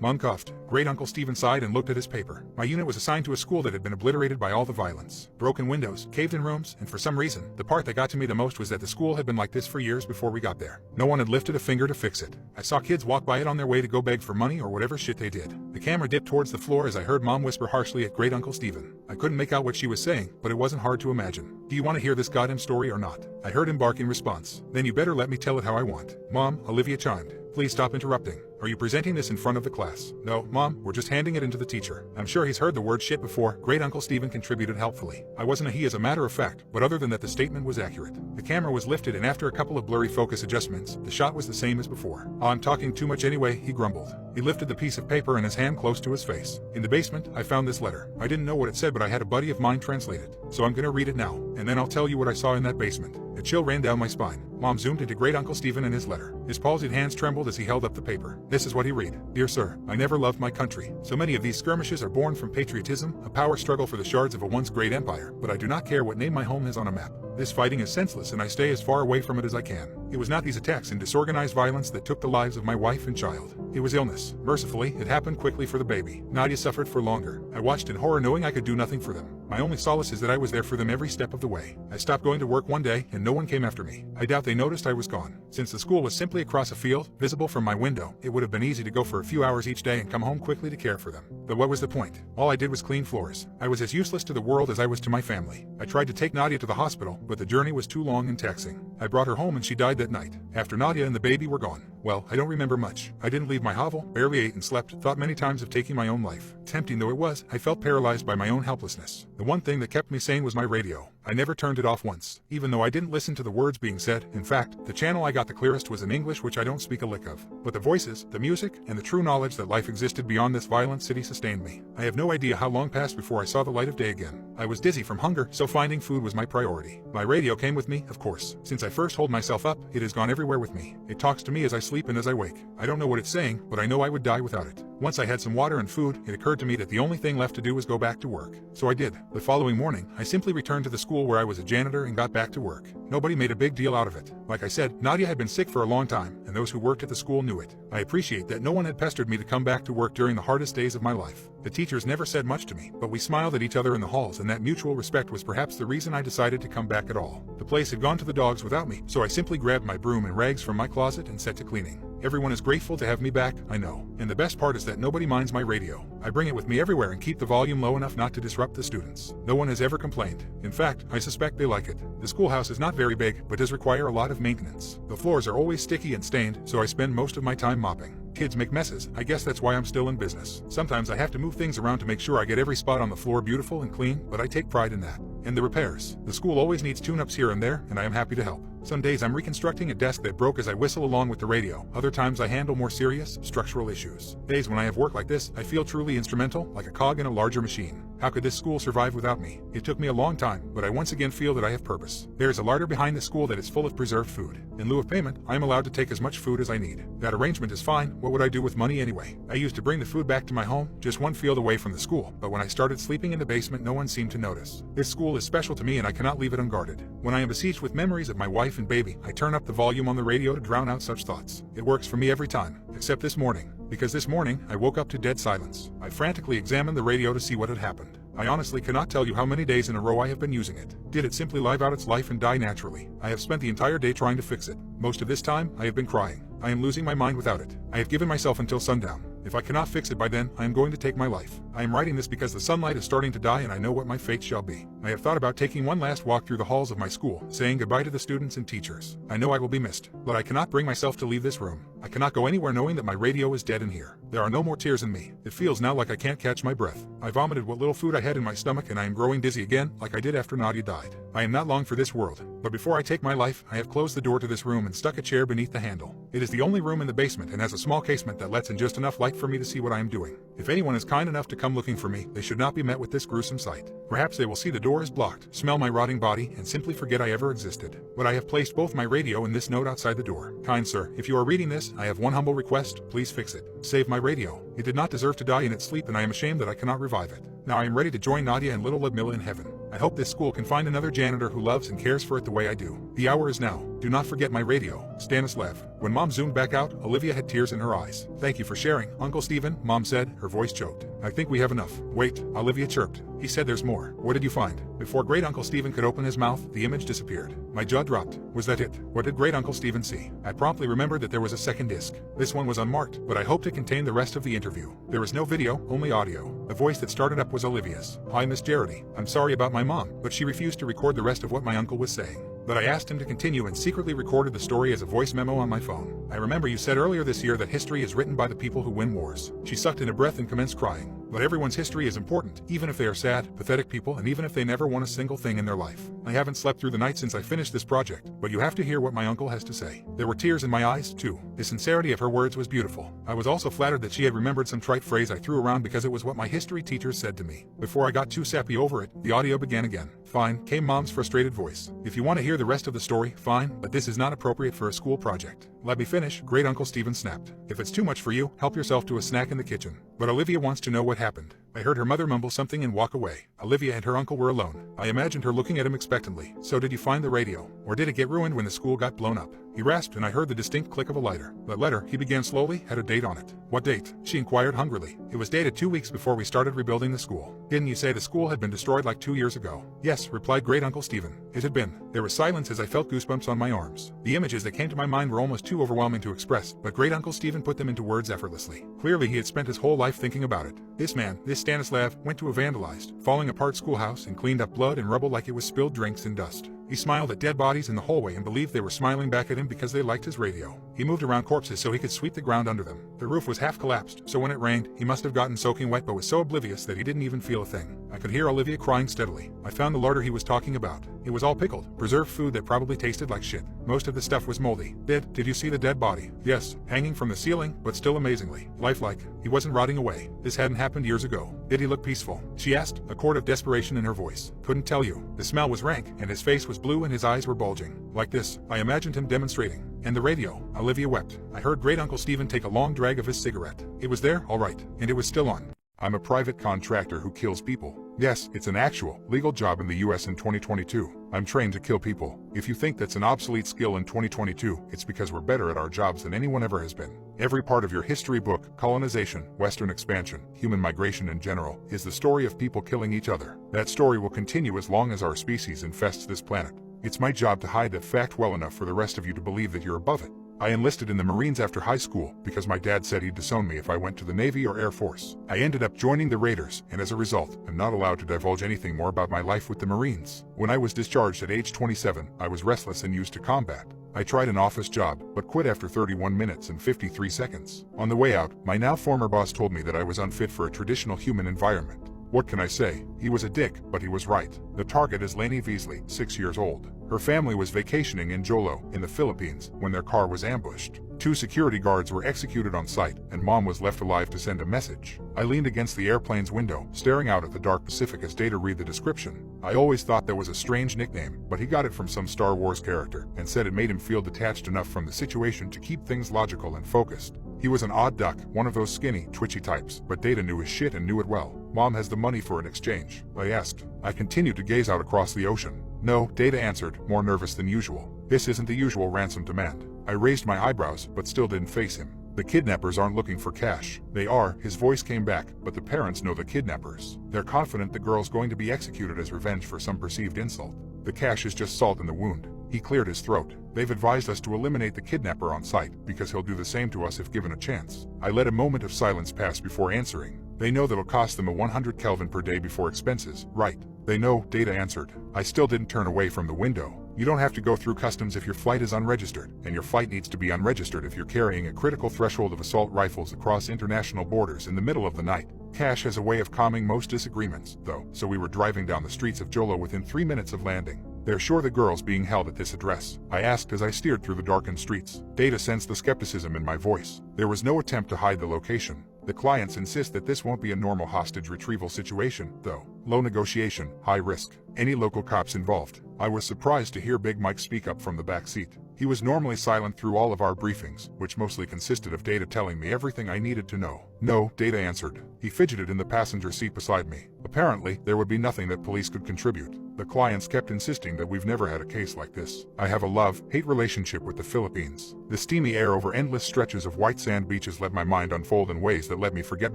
Mom coughed. Great-uncle Stephen sighed and looked at his paper. My unit was assigned to a school that had been obliterated by all the violence. Broken windows, caved-in rooms, and for some reason, the part that got to me the most was that the school had been like this for years before we got there. No one had lifted a finger to fix it. I saw kids walk by it on their way to go beg for money or whatever shit they did. The camera dipped towards the floor as I heard Mom whisper harshly at Great Uncle Stephen. I couldn't make out what she was saying, but it wasn't hard to imagine. Do you want to hear this goddamn story or not? I heard him bark in response. Then you better let me tell it how I want. Mom, Olivia chimed. Please stop interrupting. Are you presenting this in front of the class? No, Mom, we're just handing it in to the teacher. I'm sure he's heard the word shit before. Great Uncle Stephen contributed helpfully. I wasn't a he as a matter of fact, but other than that the statement was accurate. The camera was lifted and after a couple of blurry focus adjustments, the shot was the same as before. Oh, I'm talking too much anyway, he grumbled. He lifted the piece of paper and his hand close to his face. In the basement, I found this letter. I didn't know what it said, but I had a buddy of mine translate it. So I'm gonna read it now, and then I'll tell you what I saw in that basement. A chill ran down my spine. Mom zoomed into Great Uncle Stephen and his letter. His palsied hands trembled as he held up the paper. This is what he read. Dear sir, I never loved my country. So many of these skirmishes are born from patriotism, a power struggle for the shards of a once great empire, but I do not care what name my home has on a map. This fighting is senseless and I stay as far away from it as I can. It was not these attacks and disorganized violence that took the lives of my wife and child. It was illness. Mercifully, it happened quickly for the baby. Nadia suffered for longer. I watched in horror knowing I could do nothing for them. My only solace is that I was there for them every step of the way. I stopped going to work one day and no one came after me. I doubt they noticed I was gone. Since the school was simply across a field, visible from my window, it would have been easy to go for a few hours each day and come home quickly to care for them. But what was the point? All I did was clean floors. I was as useless to the world as I was to my family. I tried to take Nadia to the hospital, but the journey was too long and taxing. I brought her home and she died that night, after Nadia and the baby were gone. Well, I don't remember much. I didn't leave my hovel, barely ate and slept, thought many times of taking my own life. Tempting though it was, I felt paralyzed by my own helplessness. The one thing that kept me sane was my radio. I never turned it off once, even though I didn't listen to the words being said. In fact, the channel I got the clearest was in English, which I don't speak a lick of. But the voices, the music, and the true knowledge that life existed beyond this violent city sustained me. I have no idea how long passed before I saw the light of day again. I was dizzy from hunger, so finding food was my priority. My radio came with me, of course. Since I first hold myself up, it has gone everywhere with me. It talks to me as I sleep and as I wake. I don't know what it's saying, but I know I would die without it. Once I had some water and food, it occurred to me that the only thing left to do was go back to work. So I did. The following morning, I simply returned to the school where I was a janitor and got back to work. Nobody made a big deal out of it. Like I said, Nadia had been sick for a long time, and those who worked at the school knew it. I appreciate that no one had pestered me to come back to work during the hardest days of my life. The teachers never said much to me, but we smiled at each other in the halls, and that mutual respect was perhaps the reason I decided to come back at all. The place had gone to the dogs without me, so I simply grabbed my broom and rags from my closet and set to cleaning. Everyone is grateful to have me back, I know. And the best part is that nobody minds my radio. I bring it with me everywhere and keep the volume low enough not to disrupt the students. No one has ever complained. In fact, I suspect they like it. The schoolhouse is not very big, but does require a lot of maintenance. The floors are always sticky and stained, so I spend most of my time mopping. Kids make messes. I guess that's why I'm still in business. Sometimes I have to move things around to make sure I get every spot on the floor beautiful and clean, but I take pride in that. And the repairs. The school always needs tune-ups here and there, and I am happy to help. Some days I'm reconstructing a desk that broke as I whistle along with the radio. Other times I handle more serious, structural issues. Days when I have work like this, I feel truly instrumental, like a cog in a larger machine. How could this school survive without me? It took me a long time, but I once again feel that I have purpose. There is a larder behind the school that is full of preserved food. In lieu of payment, I am allowed to take as much food as I need. That arrangement is fine. What would I do with money anyway? I used to bring the food back to my home, just one field away from the school, but when I started sleeping in the basement, no one seemed to notice. This school is special to me and I cannot leave it unguarded. When I am besieged with memories of my wife and baby, I turn up the volume on the radio to drown out such thoughts. It works for me every time, except this morning. Because this morning, I woke up to dead silence. I frantically examined the radio to see what had happened. I honestly cannot tell you how many days in a row I have been using it. Did it simply live out its life and die naturally? I have spent the entire day trying to fix it. Most of this time, I have been crying. I am losing my mind without it. I have given myself until sundown. If I cannot fix it by then, I am going to take my life. I am writing this because the sunlight is starting to die and I know what my fate shall be. I have thought about taking one last walk through the halls of my school, saying goodbye to the students and teachers. I know I will be missed, but I cannot bring myself to leave this room. I cannot go anywhere knowing that my radio is dead in here. There are no more tears in me. It feels now like I can't catch my breath. I vomited what little food I had in my stomach and I am growing dizzy again, like I did after Nadia died. I am not long for this world, but before I take my life, I have closed the door to this room and stuck a chair beneath the handle. It is the only room in the basement and has a small casement that lets in just enough light for me to see what I am doing. If anyone is kind enough to come looking for me, they should not be met with this gruesome sight. Perhaps they will see the door is blocked, smell my rotting body, and simply forget I ever existed. But I have placed both my radio and this note outside the door. Kind sir, if you are reading this, I have one humble request, please fix it. Save my radio. It did not deserve to die in its sleep and I am ashamed that I cannot revive it. Now I am ready to join Nadia and little Ludmilla in heaven. I hope this school can find another janitor who loves and cares for it the way I do. The hour is now. Do not forget my radio. Stanislav. When Mom zoomed back out, Olivia had tears in her eyes. Thank you for sharing, Uncle Stephen, Mom said, her voice choked. I think we have enough. Wait, Olivia chirped. He said there's more. What did you find? Before Great Uncle Stephen could open his mouth, the image disappeared. My jaw dropped. Was that it? What did Great Uncle Stephen see? I promptly remembered that there was a second disc. This one was unmarked, but I hoped it contained the rest of the interview. There was no video, only audio. The voice that started up was Olivia's. "Hi, Miss Jarity. I'm sorry about my mom, but she refused to record the rest of what my uncle was saying. But I asked him to continue and secretly recorded the story as a voice memo on my phone. I remember you said earlier this year that history is written by the people who win wars." She sucked in a breath and commenced crying. "But everyone's history is important, even if they are sad, pathetic people, and even if they never won a single thing in their life. I haven't slept through the night since I finished this project, but you have to hear what my uncle has to say." There were tears in my eyes, too. The sincerity of her words was beautiful. I was also flattered that she had remembered some trite phrase I threw around because it was what my history teacher said to me. Before I got too sappy over it, the audio began again. "Fine," came Mom's frustrated voice. "If you want to hear the rest of the story, fine, but this is not appropriate for a school project." "Let me finish," Great Uncle Stephen snapped. "If it's too much for you, help yourself to a snack in the kitchen." But Olivia wants to know what happened. I heard her mother mumble something and walk away. Olivia and her uncle were alone. I imagined her looking at him expectantly. "So did you find the radio? Or did it get ruined when the school got blown up?" He rasped and I heard the distinct click of a lighter. "The letter," he began slowly, "had a date on it." "What date?" she inquired hungrily. "It was dated 2 weeks before we started rebuilding the school." "Didn't you say the school had been destroyed like 2 years ago?" "Yes," replied Great Uncle Stephen. "It had been." There was silence as I felt goosebumps on my arms. The images that came to my mind were almost too overwhelming to express, but Great Uncle Stephen put them into words effortlessly. Clearly he had spent his whole life thinking about it. This man, this Stanislav, went to a vandalized, falling apart schoolhouse and cleaned up blood and rubble like it was spilled drinks and dust. He smiled at dead bodies in the hallway and believed they were smiling back at him because they liked his radio. He moved around corpses so he could sweep the ground under them. The roof was half collapsed, so when it rained, he must have gotten soaking wet but was so oblivious that he didn't even feel a thing. I could hear Olivia crying steadily. I found the larder he was talking about. It was all pickled, preserved food that probably tasted like shit. Most of the stuff was moldy. Did you see the dead body?" "Yes, hanging from the ceiling, but still amazingly lifelike. He wasn't rotting away. This hadn't happened years ago." "Did he look peaceful?" she asked, a chord of desperation in her voice. "Couldn't tell you. The smell was rank, and his face was blue and his eyes were bulging. Like this." I imagined him demonstrating. "And the radio?" Olivia wept. I heard Great Uncle Stephen take a long drag of his cigarette. "It was there, all right, and it was still on." "I'm a private contractor who kills people. Yes, it's an actual, legal job in the US in 2022. I'm trained to kill people. If you think that's an obsolete skill in 2022, it's because we're better at our jobs than anyone ever has been. Every part of your history book, colonization, Western expansion, human migration in general, is the story of people killing each other. That story will continue as long as our species infests this planet. It's my job to hide that fact well enough for the rest of you to believe that you're above it. I enlisted in the Marines after high school because my dad said he'd disown me if I went to the Navy or Air Force. I ended up joining the Raiders, and as a result, I'm not allowed to divulge anything more about my life with the Marines. When I was discharged at age 27, I was restless and used to combat. I tried an office job, but quit after 31 minutes and 53 seconds. On the way out, my now former boss told me that I was unfit for a traditional human environment. What can I say? He was a dick, but he was right. The target is Lainey Veasley, 6 years old. Her family was vacationing in Jolo, in the Philippines, when their car was ambushed. 2 security guards were executed on site, and Mom was left alive to send a message. I leaned against the airplane's window, staring out at the dark Pacific as Data read the description. I always thought that was a strange nickname, but he got it from some Star Wars character, and said it made him feel detached enough from the situation to keep things logical and focused. He was an odd duck, one of those skinny, twitchy types, but Data knew his shit and knew it well. "Mom has the money for an exchange?" I asked. I continued to gaze out across the ocean. "No," Data answered, more nervous than usual. "This isn't the usual ransom demand." I raised my eyebrows, but still didn't face him. "The kidnappers aren't looking for cash." "They are," his voice came back, "but the parents know the kidnappers. They're confident the girl's going to be executed as revenge for some perceived insult. The cash is just salt in the wound." He cleared his throat. "They've advised us to eliminate the kidnapper on sight, because he'll do the same to us if given a chance." I let a moment of silence pass before answering. "They know that'll cost them a 100 Kelvin per day before expenses, right?" "They know," Data answered. I still didn't turn away from the window. You don't have to go through customs if your flight is unregistered, and your flight needs to be unregistered if you're carrying a critical threshold of assault rifles across international borders in the middle of the night. Cash has a way of calming most disagreements, though, so we were driving down the streets of Jolo within 3 minutes of landing. "They're sure the girl's being held at this address?" I asked as I steered through the darkened streets. Data sensed the skepticism in my voice. There was no attempt to hide the location. "The clients insist that this won't be a normal hostage retrieval situation, though. Low negotiation, high risk. Any local cops involved?" I was surprised to hear Big Mike speak up from the back seat. He was normally silent through all of our briefings, which mostly consisted of Data telling me everything I needed to know. "No," Data answered. He fidgeted in the passenger seat beside me. Apparently, there would be nothing that police could contribute. The clients kept insisting that we've never had a case like this. I have a love-hate relationship with the Philippines. The steamy air over endless stretches of white sand beaches let my mind unfold in ways that let me forget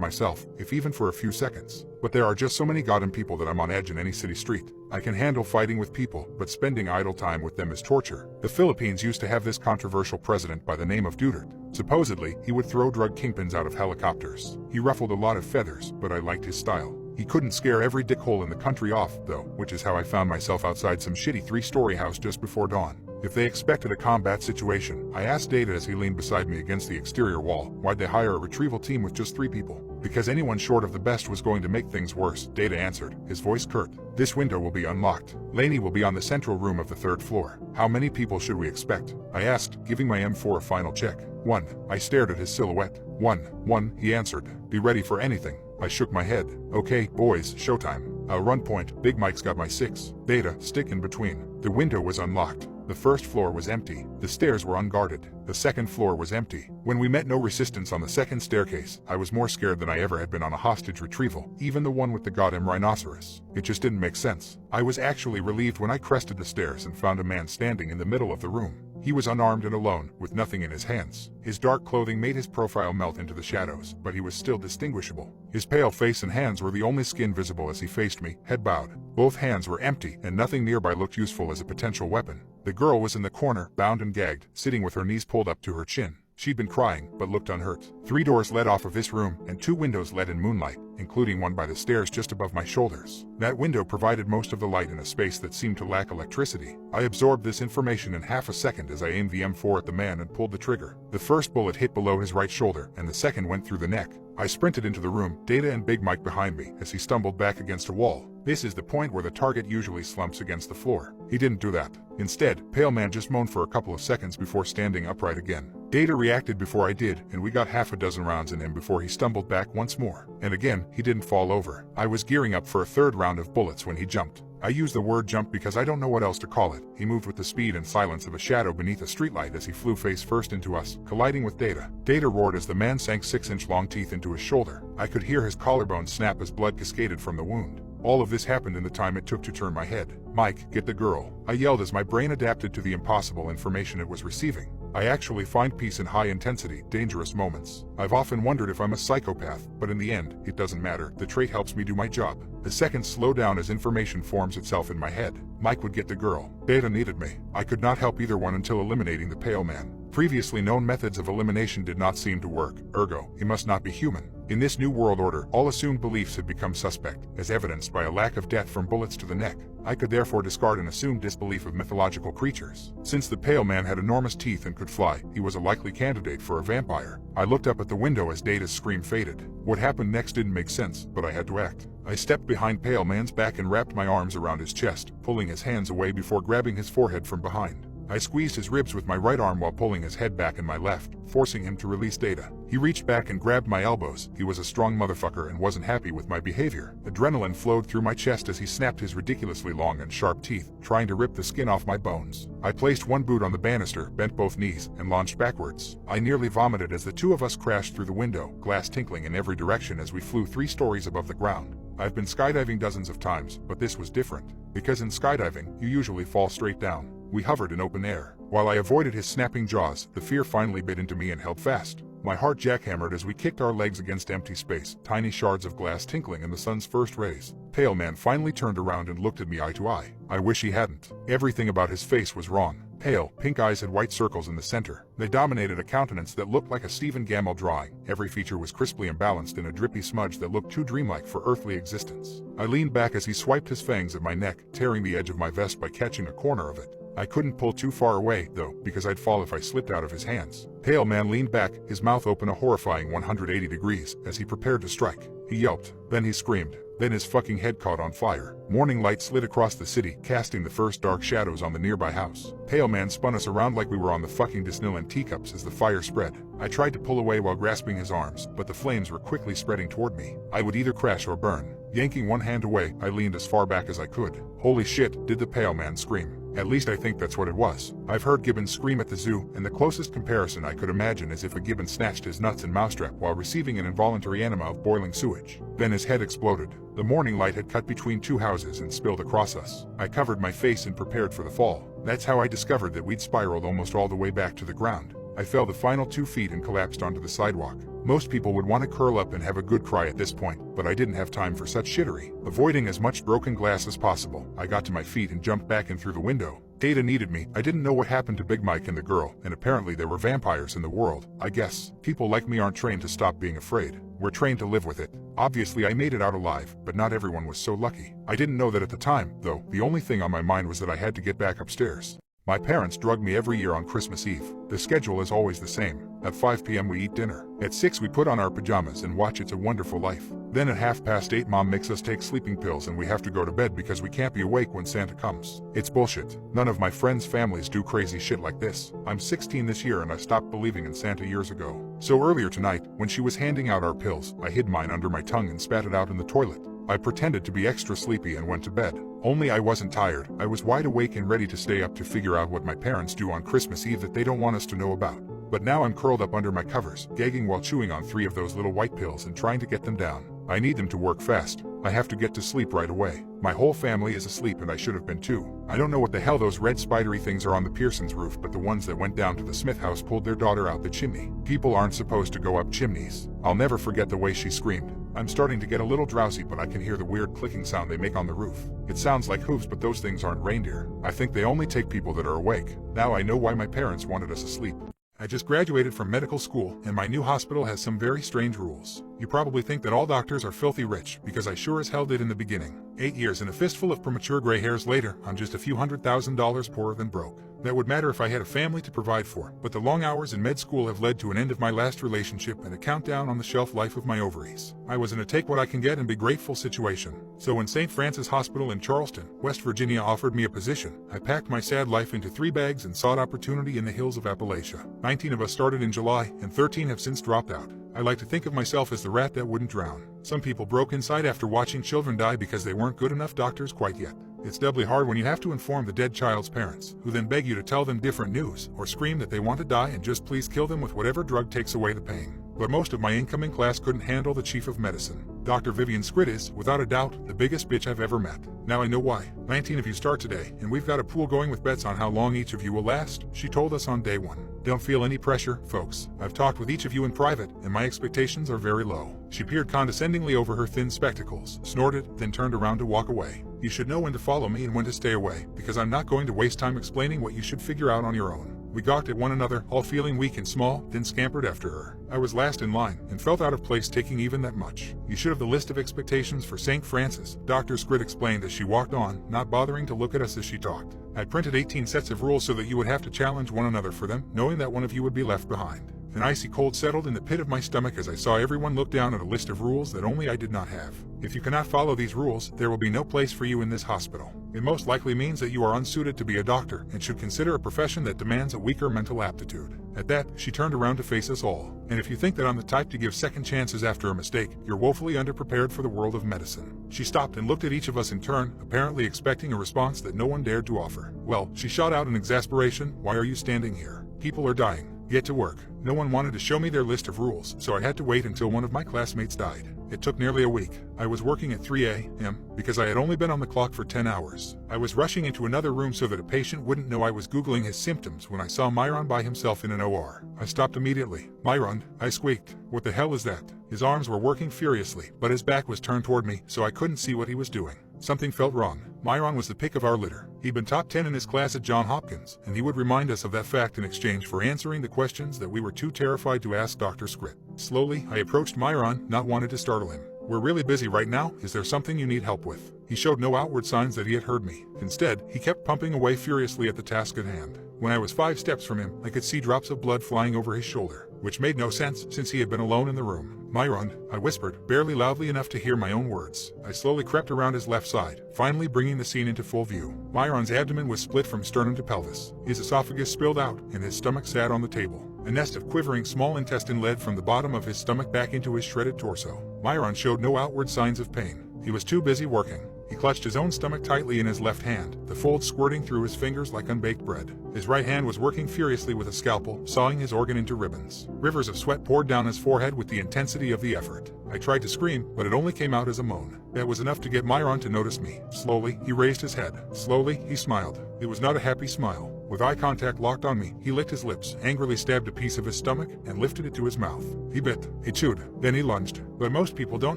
myself, if even for a few seconds. But there are just so many goddamn people that I'm on edge in any city street. I can handle fighting with people, but spending idle time with them is torture. The Philippines used to have this controversial president by the name of Duterte. Supposedly, he would throw drug kingpins out of helicopters. He ruffled a lot of feathers, but I liked his style. He couldn't scare every dickhole in the country off, though, which is how I found myself outside some shitty 3-story house just before dawn. If they expected a combat situation, I asked Data as he leaned beside me against the exterior wall, why'd they hire a retrieval team with just 3 people? Because anyone short of the best was going to make things worse, Data answered, his voice curt. This window will be unlocked. Laney will be on the central room of the 3rd floor. How many people should we expect? I asked, giving my M4 a final check. 1. I stared at his silhouette. 1, he answered. Be ready for anything. I shook my head. Okay, boys, showtime. I'll run point. Big Mike's got my 6. Data, stick in between. The window was unlocked. The 1st floor was empty. The stairs were unguarded. The 2nd floor was empty. When we met no resistance on the 2nd staircase, I was more scared than I ever had been on a hostage retrieval, even the one with the goddamn rhinoceros. It just didn't make sense. I was actually relieved when I crested the stairs and found a man standing in the middle of the room. He was unarmed and alone, with nothing in his hands. His dark clothing made his profile melt into the shadows, but he was still distinguishable. His pale face and hands were the only skin visible as he faced me, head bowed. Both hands were empty, and nothing nearby looked useful as a potential weapon. The girl was in the corner, bound and gagged, sitting with her knees pulled up to her chin. She'd been crying, but looked unhurt. 3 doors led off of this room, and 2 windows led in moonlight, including one by the stairs just above my shoulders. That window provided most of the light in a space that seemed to lack electricity. I absorbed this information in half a second as I aimed the M4 at the man and pulled the trigger. The first bullet hit below his right shoulder, and the second went through the neck. I sprinted into the room, Data and Big Mike behind me, as he stumbled back against a wall. This is the point where the target usually slumps against the floor. He didn't do that. Instead, Pale Man just moaned for a couple of seconds before standing upright again. Data reacted before I did, and we got half a dozen rounds in him before he stumbled back once more. And again, he didn't fall over. I was gearing up for a 3rd round of bullets when he jumped. I use the word jump because I don't know what else to call it. He moved with the speed and silence of a shadow beneath a streetlight as he flew face first into us, colliding with Data. Data roared as the man sank 6-inch long teeth into his shoulder. I could hear his collarbone snap as blood cascaded from the wound. All of this happened in the time it took to turn my head. Mike, get the girl. I yelled as my brain adapted to the impossible information it was receiving. I actually find peace in high-intensity, dangerous moments. I've often wondered if I'm a psychopath, but in the end, it doesn't matter. The trait helps me do my job. The seconds slow down as information forms itself in my head. Mike would get the girl. Data needed me. I could not help either one until eliminating the Pale Man. Previously known methods of elimination did not seem to work, ergo, he must not be human. In this new world order, all assumed beliefs had become suspect, as evidenced by a lack of death from bullets to the neck. I could therefore discard an assumed disbelief of mythological creatures. Since the Pale Man had enormous teeth and could fly, he was a likely candidate for a vampire. I looked up at the window as Data's scream faded. What happened next didn't make sense, but I had to act. I stepped behind Pale Man's back and wrapped my arms around his chest, pulling his hands away before grabbing his forehead from behind. I squeezed his ribs with my right arm while pulling his head back in my left, forcing him to release Data. He reached back and grabbed my elbows. He was a strong motherfucker and wasn't happy with my behavior. Adrenaline flowed through my chest as he snapped his ridiculously long and sharp teeth, trying to rip the skin off my bones. I placed one boot on the banister, bent both knees, and launched backwards. I nearly vomited as the 2 of us crashed through the window, glass tinkling in every direction as we flew 3 stories above the ground. I've been skydiving dozens of times, but this was different. Because in skydiving, you usually fall straight down. We hovered in open air. While I avoided his snapping jaws, the fear finally bit into me and held fast. My heart jackhammered as we kicked our legs against empty space, tiny shards of glass tinkling in the sun's first rays. Pale Man finally turned around and looked at me eye to eye. I wish he hadn't. Everything about his face was wrong. Pale, pink eyes had white circles in the center. They dominated a countenance that looked like a Stephen Gammell drawing. Every feature was crisply imbalanced in a drippy smudge that looked too dreamlike for earthly existence. I leaned back as he swiped his fangs at my neck, tearing the edge of my vest by catching a corner of it. I couldn't pull too far away, though, because I'd fall if I slipped out of his hands. Pale Man leaned back, his mouth open a horrifying 180 degrees, as he prepared to strike. He yelped. Then he screamed. Then his fucking head caught on fire. Morning light slid across the city, casting the first dark shadows on the nearby house. Pale Man spun us around like we were on the fucking Disneyland teacups as the fire spread. I tried to pull away while grasping his arms, but the flames were quickly spreading toward me. I would either crash or burn. Yanking one hand away, I leaned as far back as I could. Holy shit, did the Pale Man scream. At least I think that's what it was. I've heard gibbons scream at the zoo, and the closest comparison I could imagine is if a gibbon snatched his nuts and mousetrap while receiving an involuntary enema of boiling sewage. Then his head exploded. The morning light had cut between 2 houses and spilled across us. I covered my face and prepared for the fall. That's how I discovered that we'd spiraled almost all the way back to the ground. I fell the final 2 feet and collapsed onto the sidewalk. Most people would want to curl up and have a good cry at this point, but I didn't have time for such shittery. Avoiding as much broken glass as possible, I got to my feet and jumped back in through the window. Data needed me. I didn't know what happened to Big Mike and the girl, and apparently there were vampires in the world. I guess people like me aren't trained to stop being afraid. We're trained to live with it. Obviously I made it out alive, but not everyone was so lucky. I didn't know that at the time, though. The only thing on my mind was that I had to get back upstairs. My parents drug me every year on Christmas Eve. The schedule is always the same. At 5 p.m. we eat dinner. At 6 we put on our pajamas and watch It's a Wonderful Life. Then at 8:30 Mom makes us take sleeping pills and we have to go to bed because we can't be awake when Santa comes. It's bullshit. None of my friends' families do crazy shit like this. I'm 16 this year and I stopped believing in Santa years ago. So earlier tonight, when she was handing out our pills, I hid mine under my tongue and spat it out in the toilet. I pretended to be extra sleepy and went to bed. Only I wasn't tired. I was wide awake and ready to stay up to figure out what my parents do on Christmas Eve that they don't want us to know about. But now I'm curled up under my covers, gagging while chewing on 3 of those little white pills and trying to get them down. I need them to work fast. I have to get to sleep right away. My whole family is asleep and I should have been too. I don't know what the hell those red spidery things are on the Pearsons' roof, but the ones that went down to the Smith house pulled their daughter out the chimney. People aren't supposed to go up chimneys. I'll never forget the way she screamed. I'm starting to get a little drowsy, but I can hear the weird clicking sound they make on the roof. It sounds like hooves, but those things aren't reindeer. I think they only take people that are awake. Now I know why my parents wanted us asleep. I just graduated from medical school, and my new hospital has some very strange rules. You probably think that all doctors are filthy rich, because I sure as hell did in the beginning. 8 years and a fistful of premature gray hairs later, I'm just a few $100,000 poorer than broke. That would matter if I had a family to provide for, but the long hours in med school have led to an end of my last relationship and a countdown on the shelf life of my ovaries. I was in a take what I can get and be grateful situation. So when St. Francis Hospital in Charleston, West Virginia offered me a position, I packed my sad life into 3 bags and sought opportunity in the hills of Appalachia. 19 of us started in July, and 13 have since dropped out. I like to think of myself as the rat that wouldn't drown. Some people broke inside after watching children die because they weren't good enough doctors quite yet. It's doubly hard when you have to inform the dead child's parents, who then beg you to tell them different news, or scream that they want to die and just please kill them with whatever drug takes away the pain. But most of my incoming class couldn't handle the chief of medicine. Dr. Vivian Scritt is, without a doubt, the biggest bitch I've ever met. Now I know why. 19 of you start today, and we've got a pool going with bets on how long each of you will last, she told us on day 1. Don't feel any pressure, folks. I've talked with each of you in private, and my expectations are very low. She peered condescendingly over her thin spectacles, snorted, then turned around to walk away. You should know when to follow me and when to stay away, because I'm not going to waste time explaining what you should figure out on your own. We gawked at one another, all feeling weak and small, then scampered after her. I was last in line, and felt out of place taking even that much. You should have the list of expectations for St. Francis, Dr. Scritt explained as she walked on, not bothering to look at us as she talked. I printed 18 sets of rules so that you would have to challenge one another for them, knowing that one of you would be left behind. An icy cold settled in the pit of my stomach as I saw everyone look down at a list of rules that only I did not have. If you cannot follow these rules, there will be no place for you in this hospital. It most likely means that you are unsuited to be a doctor and should consider a profession that demands a weaker mental aptitude. At that, she turned around to face us all. And if you think that I'm the type to give second chances after a mistake, you're woefully underprepared for the world of medicine. She stopped and looked at each of us in turn, apparently expecting a response that no one dared to offer. Well, she shot out in exasperation, why are you standing here? People are dying. Get to work. No one wanted to show me their list of rules, so I had to wait until one of my classmates died. It took nearly a week. I was working at 3 a.m. because I had only been on the clock for 10 hours. I was rushing into another room so that a patient wouldn't know I was Googling his symptoms when I saw Myron by himself in an OR. I stopped immediately. Myron, I squeaked. What the hell is that? His arms were working furiously, but his back was turned toward me, so I couldn't see what he was doing. Something felt wrong. Myron was the pick of our litter. He'd been top 10 in his class at Johns Hopkins, and he would remind us of that fact in exchange for answering the questions that we were too terrified to ask Dr. Scritt. Slowly, I approached Myron, not wanting to startle him. We're really busy right now. Is there something you need help with? He showed no outward signs that he had heard me. Instead, he kept pumping away furiously at the task at hand. When I was 5 steps from him, I could see drops of blood flying over his shoulder, which made no sense since he had been alone in the room. Myron, I whispered, barely loudly enough to hear my own words. I slowly crept around his left side, finally bringing the scene into full view. Myron's abdomen was split from sternum to pelvis. His esophagus spilled out, and his stomach sat on the table. A nest of quivering small intestine led from the bottom of his stomach back into his shredded torso. Myron showed no outward signs of pain. He was too busy working. He clutched his own stomach tightly in his left hand, the folds squirting through his fingers like unbaked bread. His right hand was working furiously with a scalpel, sawing his organ into ribbons. Rivers of sweat poured down his forehead with the intensity of the effort. I tried to scream, but it only came out as a moan. That was enough to get Myron to notice me. Slowly, he raised his head. Slowly, he smiled. It was not a happy smile. With eye contact locked on me, he licked his lips, angrily stabbed a piece of his stomach, and lifted it to his mouth. He bit, he chewed, then he lunged. But most people don't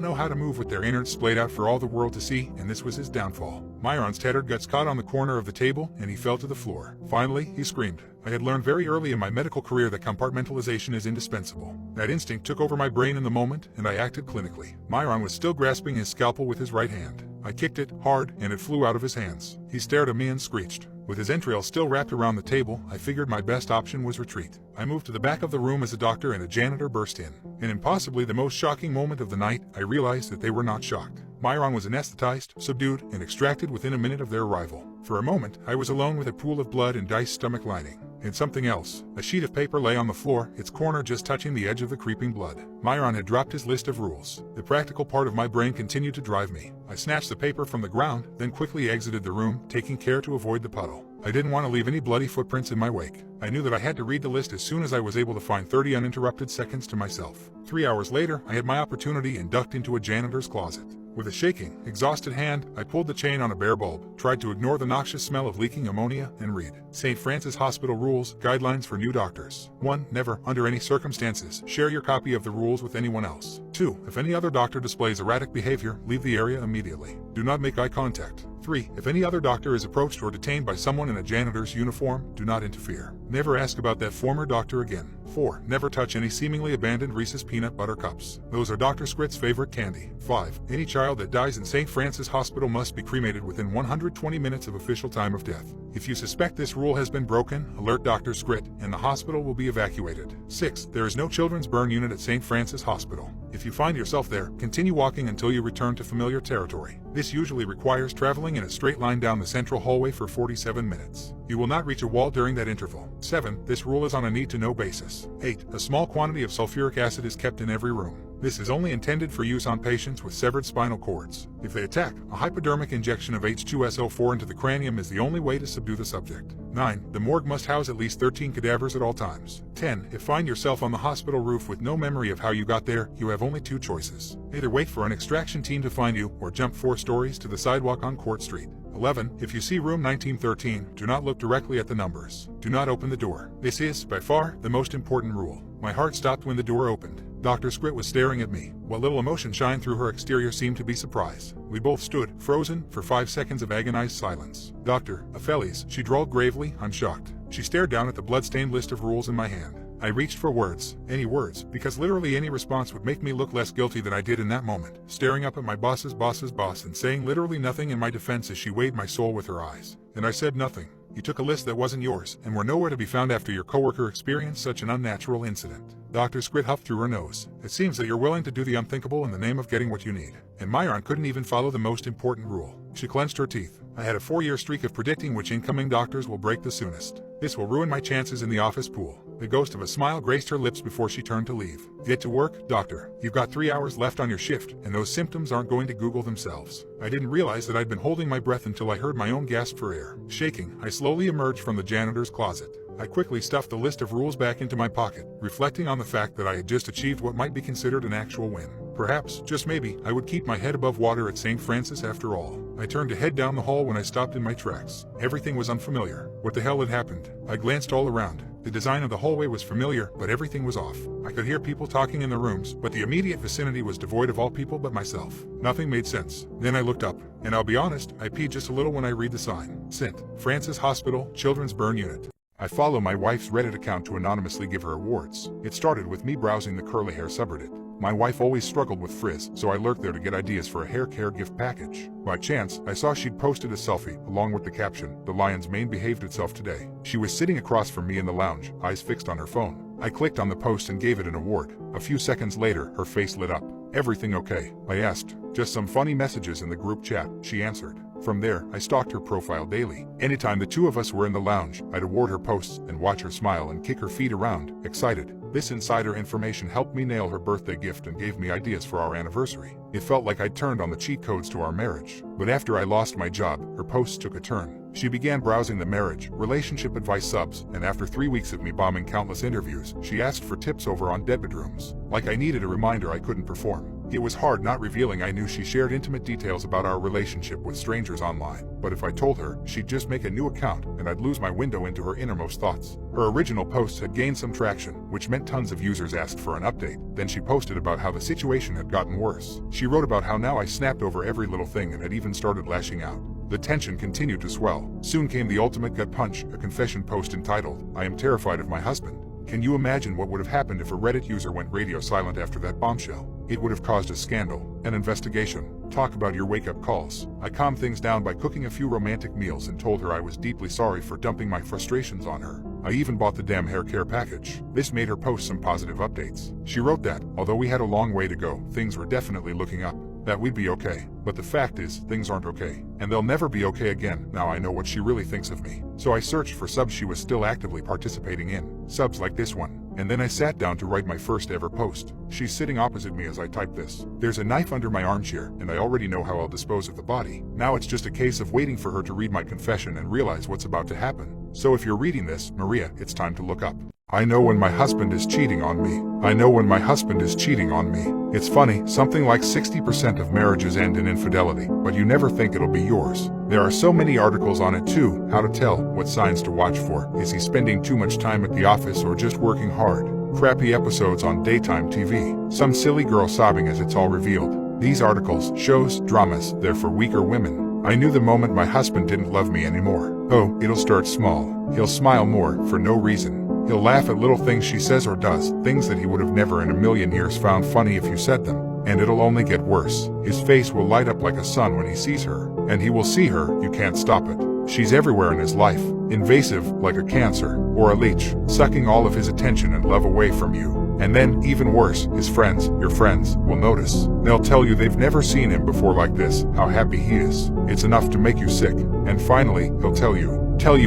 know how to move with their innards splayed out for all the world to see, and this was his downfall. Myron's tattered guts caught on the corner of the table, and he fell to the floor. Finally, he screamed. I had learned very early in my medical career that compartmentalization is indispensable. That instinct took over my brain in the moment, and I acted clinically. Myron was still grasping his scalpel with his right hand. I kicked it hard, and it flew out of his hands. He stared at me and screeched. With his entrails still wrapped around the table, I figured my best option was retreat. I moved to the back of the room as a doctor and a janitor burst in. And in possibly the most shocking moment of the night, I realized that they were not shocked. Myron was anesthetized, subdued, and extracted within a minute of their arrival. For a moment, I was alone with a pool of blood and diced stomach lining. And something else. A sheet of paper lay on the floor, its corner just touching the edge of the creeping blood. Myron had dropped his list of rules. The practical part of my brain continued to drive me. I snatched the paper from the ground, then quickly exited the room, taking care to avoid the puddle. I didn't want to leave any bloody footprints in my wake. I knew that I had to read the list as soon as I was able to find 30 uninterrupted seconds to myself. 3 hours later, I had my opportunity and ducked into a janitor's closet. With a shaking, exhausted hand, I pulled the chain on a bare bulb, tried to ignore the noxious smell of leaking ammonia, and read. St. Francis Hospital Rules, Guidelines for New Doctors. 1. Never, under any circumstances, share your copy of the rules with anyone else. 2. If any other doctor displays erratic behavior, leave the area immediately. Do not make eye contact. 3. If any other doctor is approached or detained by someone in a janitor's uniform, do not interfere. Never ask about that former doctor again. 4. Never touch any seemingly abandoned Reese's peanut butter cups. Those are Dr. Squirt's favorite candy. 5. Any child that dies in St. Francis Hospital must be cremated within 120 minutes of official time of death. If you suspect this rule has been broken, alert Dr. Squirt, and the hospital will be evacuated. 6. There is no children's burn unit at St. Francis Hospital. If you find yourself there, continue walking until you return to familiar territory. This usually requires traveling in a straight line down the central hallway for 47 minutes. You will not reach a wall during that interval. 7. This rule is on a need-to-know basis. 8. A small quantity of sulfuric acid is kept in every room. This is only intended for use on patients with severed spinal cords. If they attack, a hypodermic injection of H2SO4 into the cranium is the only way to subdue the subject. 9. The morgue must house at least 13 cadavers at all times. 10. If find yourself on the hospital roof with no memory of how you got there, you have only 2 choices. Either wait for an extraction team to find you, or jump 4 stories to the sidewalk on Court Street. 11. If you see room 1913, do not look directly at the numbers. Do not open the door. This is, by far, the most important rule. My heart stopped when the door opened. Dr. Squit was staring at me. What little emotion shined through her exterior seemed to be surprise. We both stood, frozen, for 5 seconds of agonized silence. Dr. Apheles, she drawled gravely, I'm shocked. She stared down at the blood-stained list of rules in my hand. I reached for words, any words, because literally any response would make me look less guilty than I did in that moment, staring up at my boss's boss's boss and saying literally nothing in my defense as she weighed my soul with her eyes. And I said nothing. You took a list that wasn't yours, and were nowhere to be found after your coworker experienced such an unnatural incident. Dr. Squid huffed through her nose. It seems that you're willing to do the unthinkable in the name of getting what you need. And Myron couldn't even follow the most important rule. She clenched her teeth. I had a 4-year streak of predicting which incoming doctors will break the soonest. This will ruin my chances in the office pool. The ghost of a smile graced her lips before she turned to leave. Get to work, doctor. You've got 3 hours left on your shift, and those symptoms aren't going to Google themselves. I didn't realize that I'd been holding my breath until I heard my own gasp for air. Shaking, I slowly emerged from the janitor's closet. I quickly stuffed the list of rules back into my pocket, reflecting on the fact that I had just achieved what might be considered an actual win. Perhaps, just maybe, I would keep my head above water at St. Francis after all. I turned to head down the hall when I stopped in my tracks. Everything was unfamiliar. What the hell had happened? I glanced all around. The design of the hallway was familiar, but everything was off. I could hear people talking in the rooms, but the immediate vicinity was devoid of all people but myself. Nothing made sense. Then I looked up, and I'll be honest, I peed just a little when I read the sign. St. Francis Hospital, Children's Burn Unit. I follow my wife's Reddit account to anonymously give her awards. It started with me browsing the curly hair subreddit. My wife always struggled with frizz, so I lurked there to get ideas for a hair care gift package. By chance, I saw she'd posted a selfie, along with the caption, "The lion's mane behaved itself today." She was sitting across from me in the lounge, eyes fixed on her phone. I clicked on the post and gave it an award. A few seconds later, her face lit up. "Everything okay?" I asked. "Just some funny messages in the group chat," she answered. From there, I stalked her profile daily. Anytime the two of us were in the lounge, I'd award her posts and watch her smile and kick her feet around, excited. This insider information helped me nail her birthday gift and gave me ideas for our anniversary. It felt like I'd turned on the cheat codes to our marriage. But after I lost my job, her posts took a turn. She began browsing the marriage, relationship advice subs, and after 3 weeks of me bombing countless interviews, she asked for tips over on dead bedrooms. Like I needed a reminder I couldn't perform. It was hard not revealing. I knew she shared intimate details about our relationship with strangers online, but if I told her, she'd just make a new account and I'd lose my window into her innermost thoughts. Her original posts had gained some traction, which meant tons of users asked for an update. Then she posted about how the situation had gotten worse. She wrote about how now I snapped over every little thing and had even started lashing out. The tension continued to swell. Soon came the ultimate gut punch, a confession post entitled, "I am terrified of my husband." Can you imagine what would have happened if a Reddit user went radio silent after that bombshell? It would have caused a scandal, an investigation. Talk about your wake-up calls. I calmed things down by cooking a few romantic meals and told her I was deeply sorry for dumping my frustrations on her. I even bought the damn hair care package. This made her post some positive updates. She wrote that, although we had a long way to go, things were definitely looking up. That we'd be okay. But the fact is, things aren't okay. And they'll never be okay again. Now I know what she really thinks of me. So I searched for subs she was still actively participating in. Subs like this one. And then I sat down to write my first ever post. She's sitting opposite me as I type this. There's a knife under my armchair, and I already know how I'll dispose of the body. Now it's just a case of waiting for her to read my confession and realize what's about to happen. So if you're reading this, Maria, it's time to look up. I know when my husband is cheating on me. I know when my husband is cheating on me. It's funny, something like 60% of marriages end in infidelity, but you never think it'll be yours. There are so many articles on it too. How to tell, what signs to watch for. Is he spending too much time at the office or just working hard? Crappy episodes on daytime TV. Some silly girl sobbing as it's all revealed. These articles, shows, dramas, they're for weaker women. I knew the moment my husband didn't love me anymore. Oh, it'll start small. He'll smile more, for no reason. He'll laugh at little things she says or does, things that he would have never in a million years found funny if you said them. And it'll only get worse. His face will light up like a sun when he sees her. And he will see her, you can't stop it. She's everywhere in his life. Invasive, like a cancer, or a leech, sucking all of his attention and love away from you. And then, even worse, his friends, your friends, will notice. They'll tell you they've never seen him before like this, how happy he is. It's enough to make you sick. And finally, he'll tell you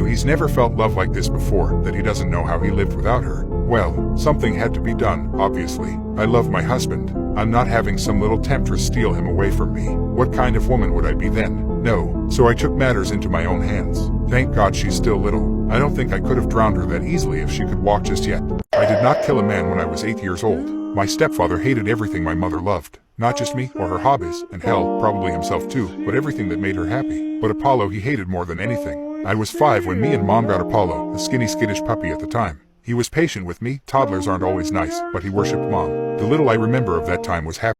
he's never felt love like this before, that he doesn't know how he lived without her. Well, something had to be done, obviously. I love my husband. I'm not having some little temptress steal him away from me. What kind of woman would I be then? No. So I took matters into my own hands. Thank God she's still little. I don't think I could have drowned her that easily if she could walk just yet. I did not kill a man when I was 8 years old. My stepfather hated everything my mother loved. Not just me, or her hobbies, and hell, probably himself too, but everything that made her happy. But Apollo he hated more than anything. I was 5 when me and Mom got Apollo, a skinny skittish puppy at the time. He was patient with me. Toddlers aren't always nice, but he worshipped Mom. The little I remember of that time was happy.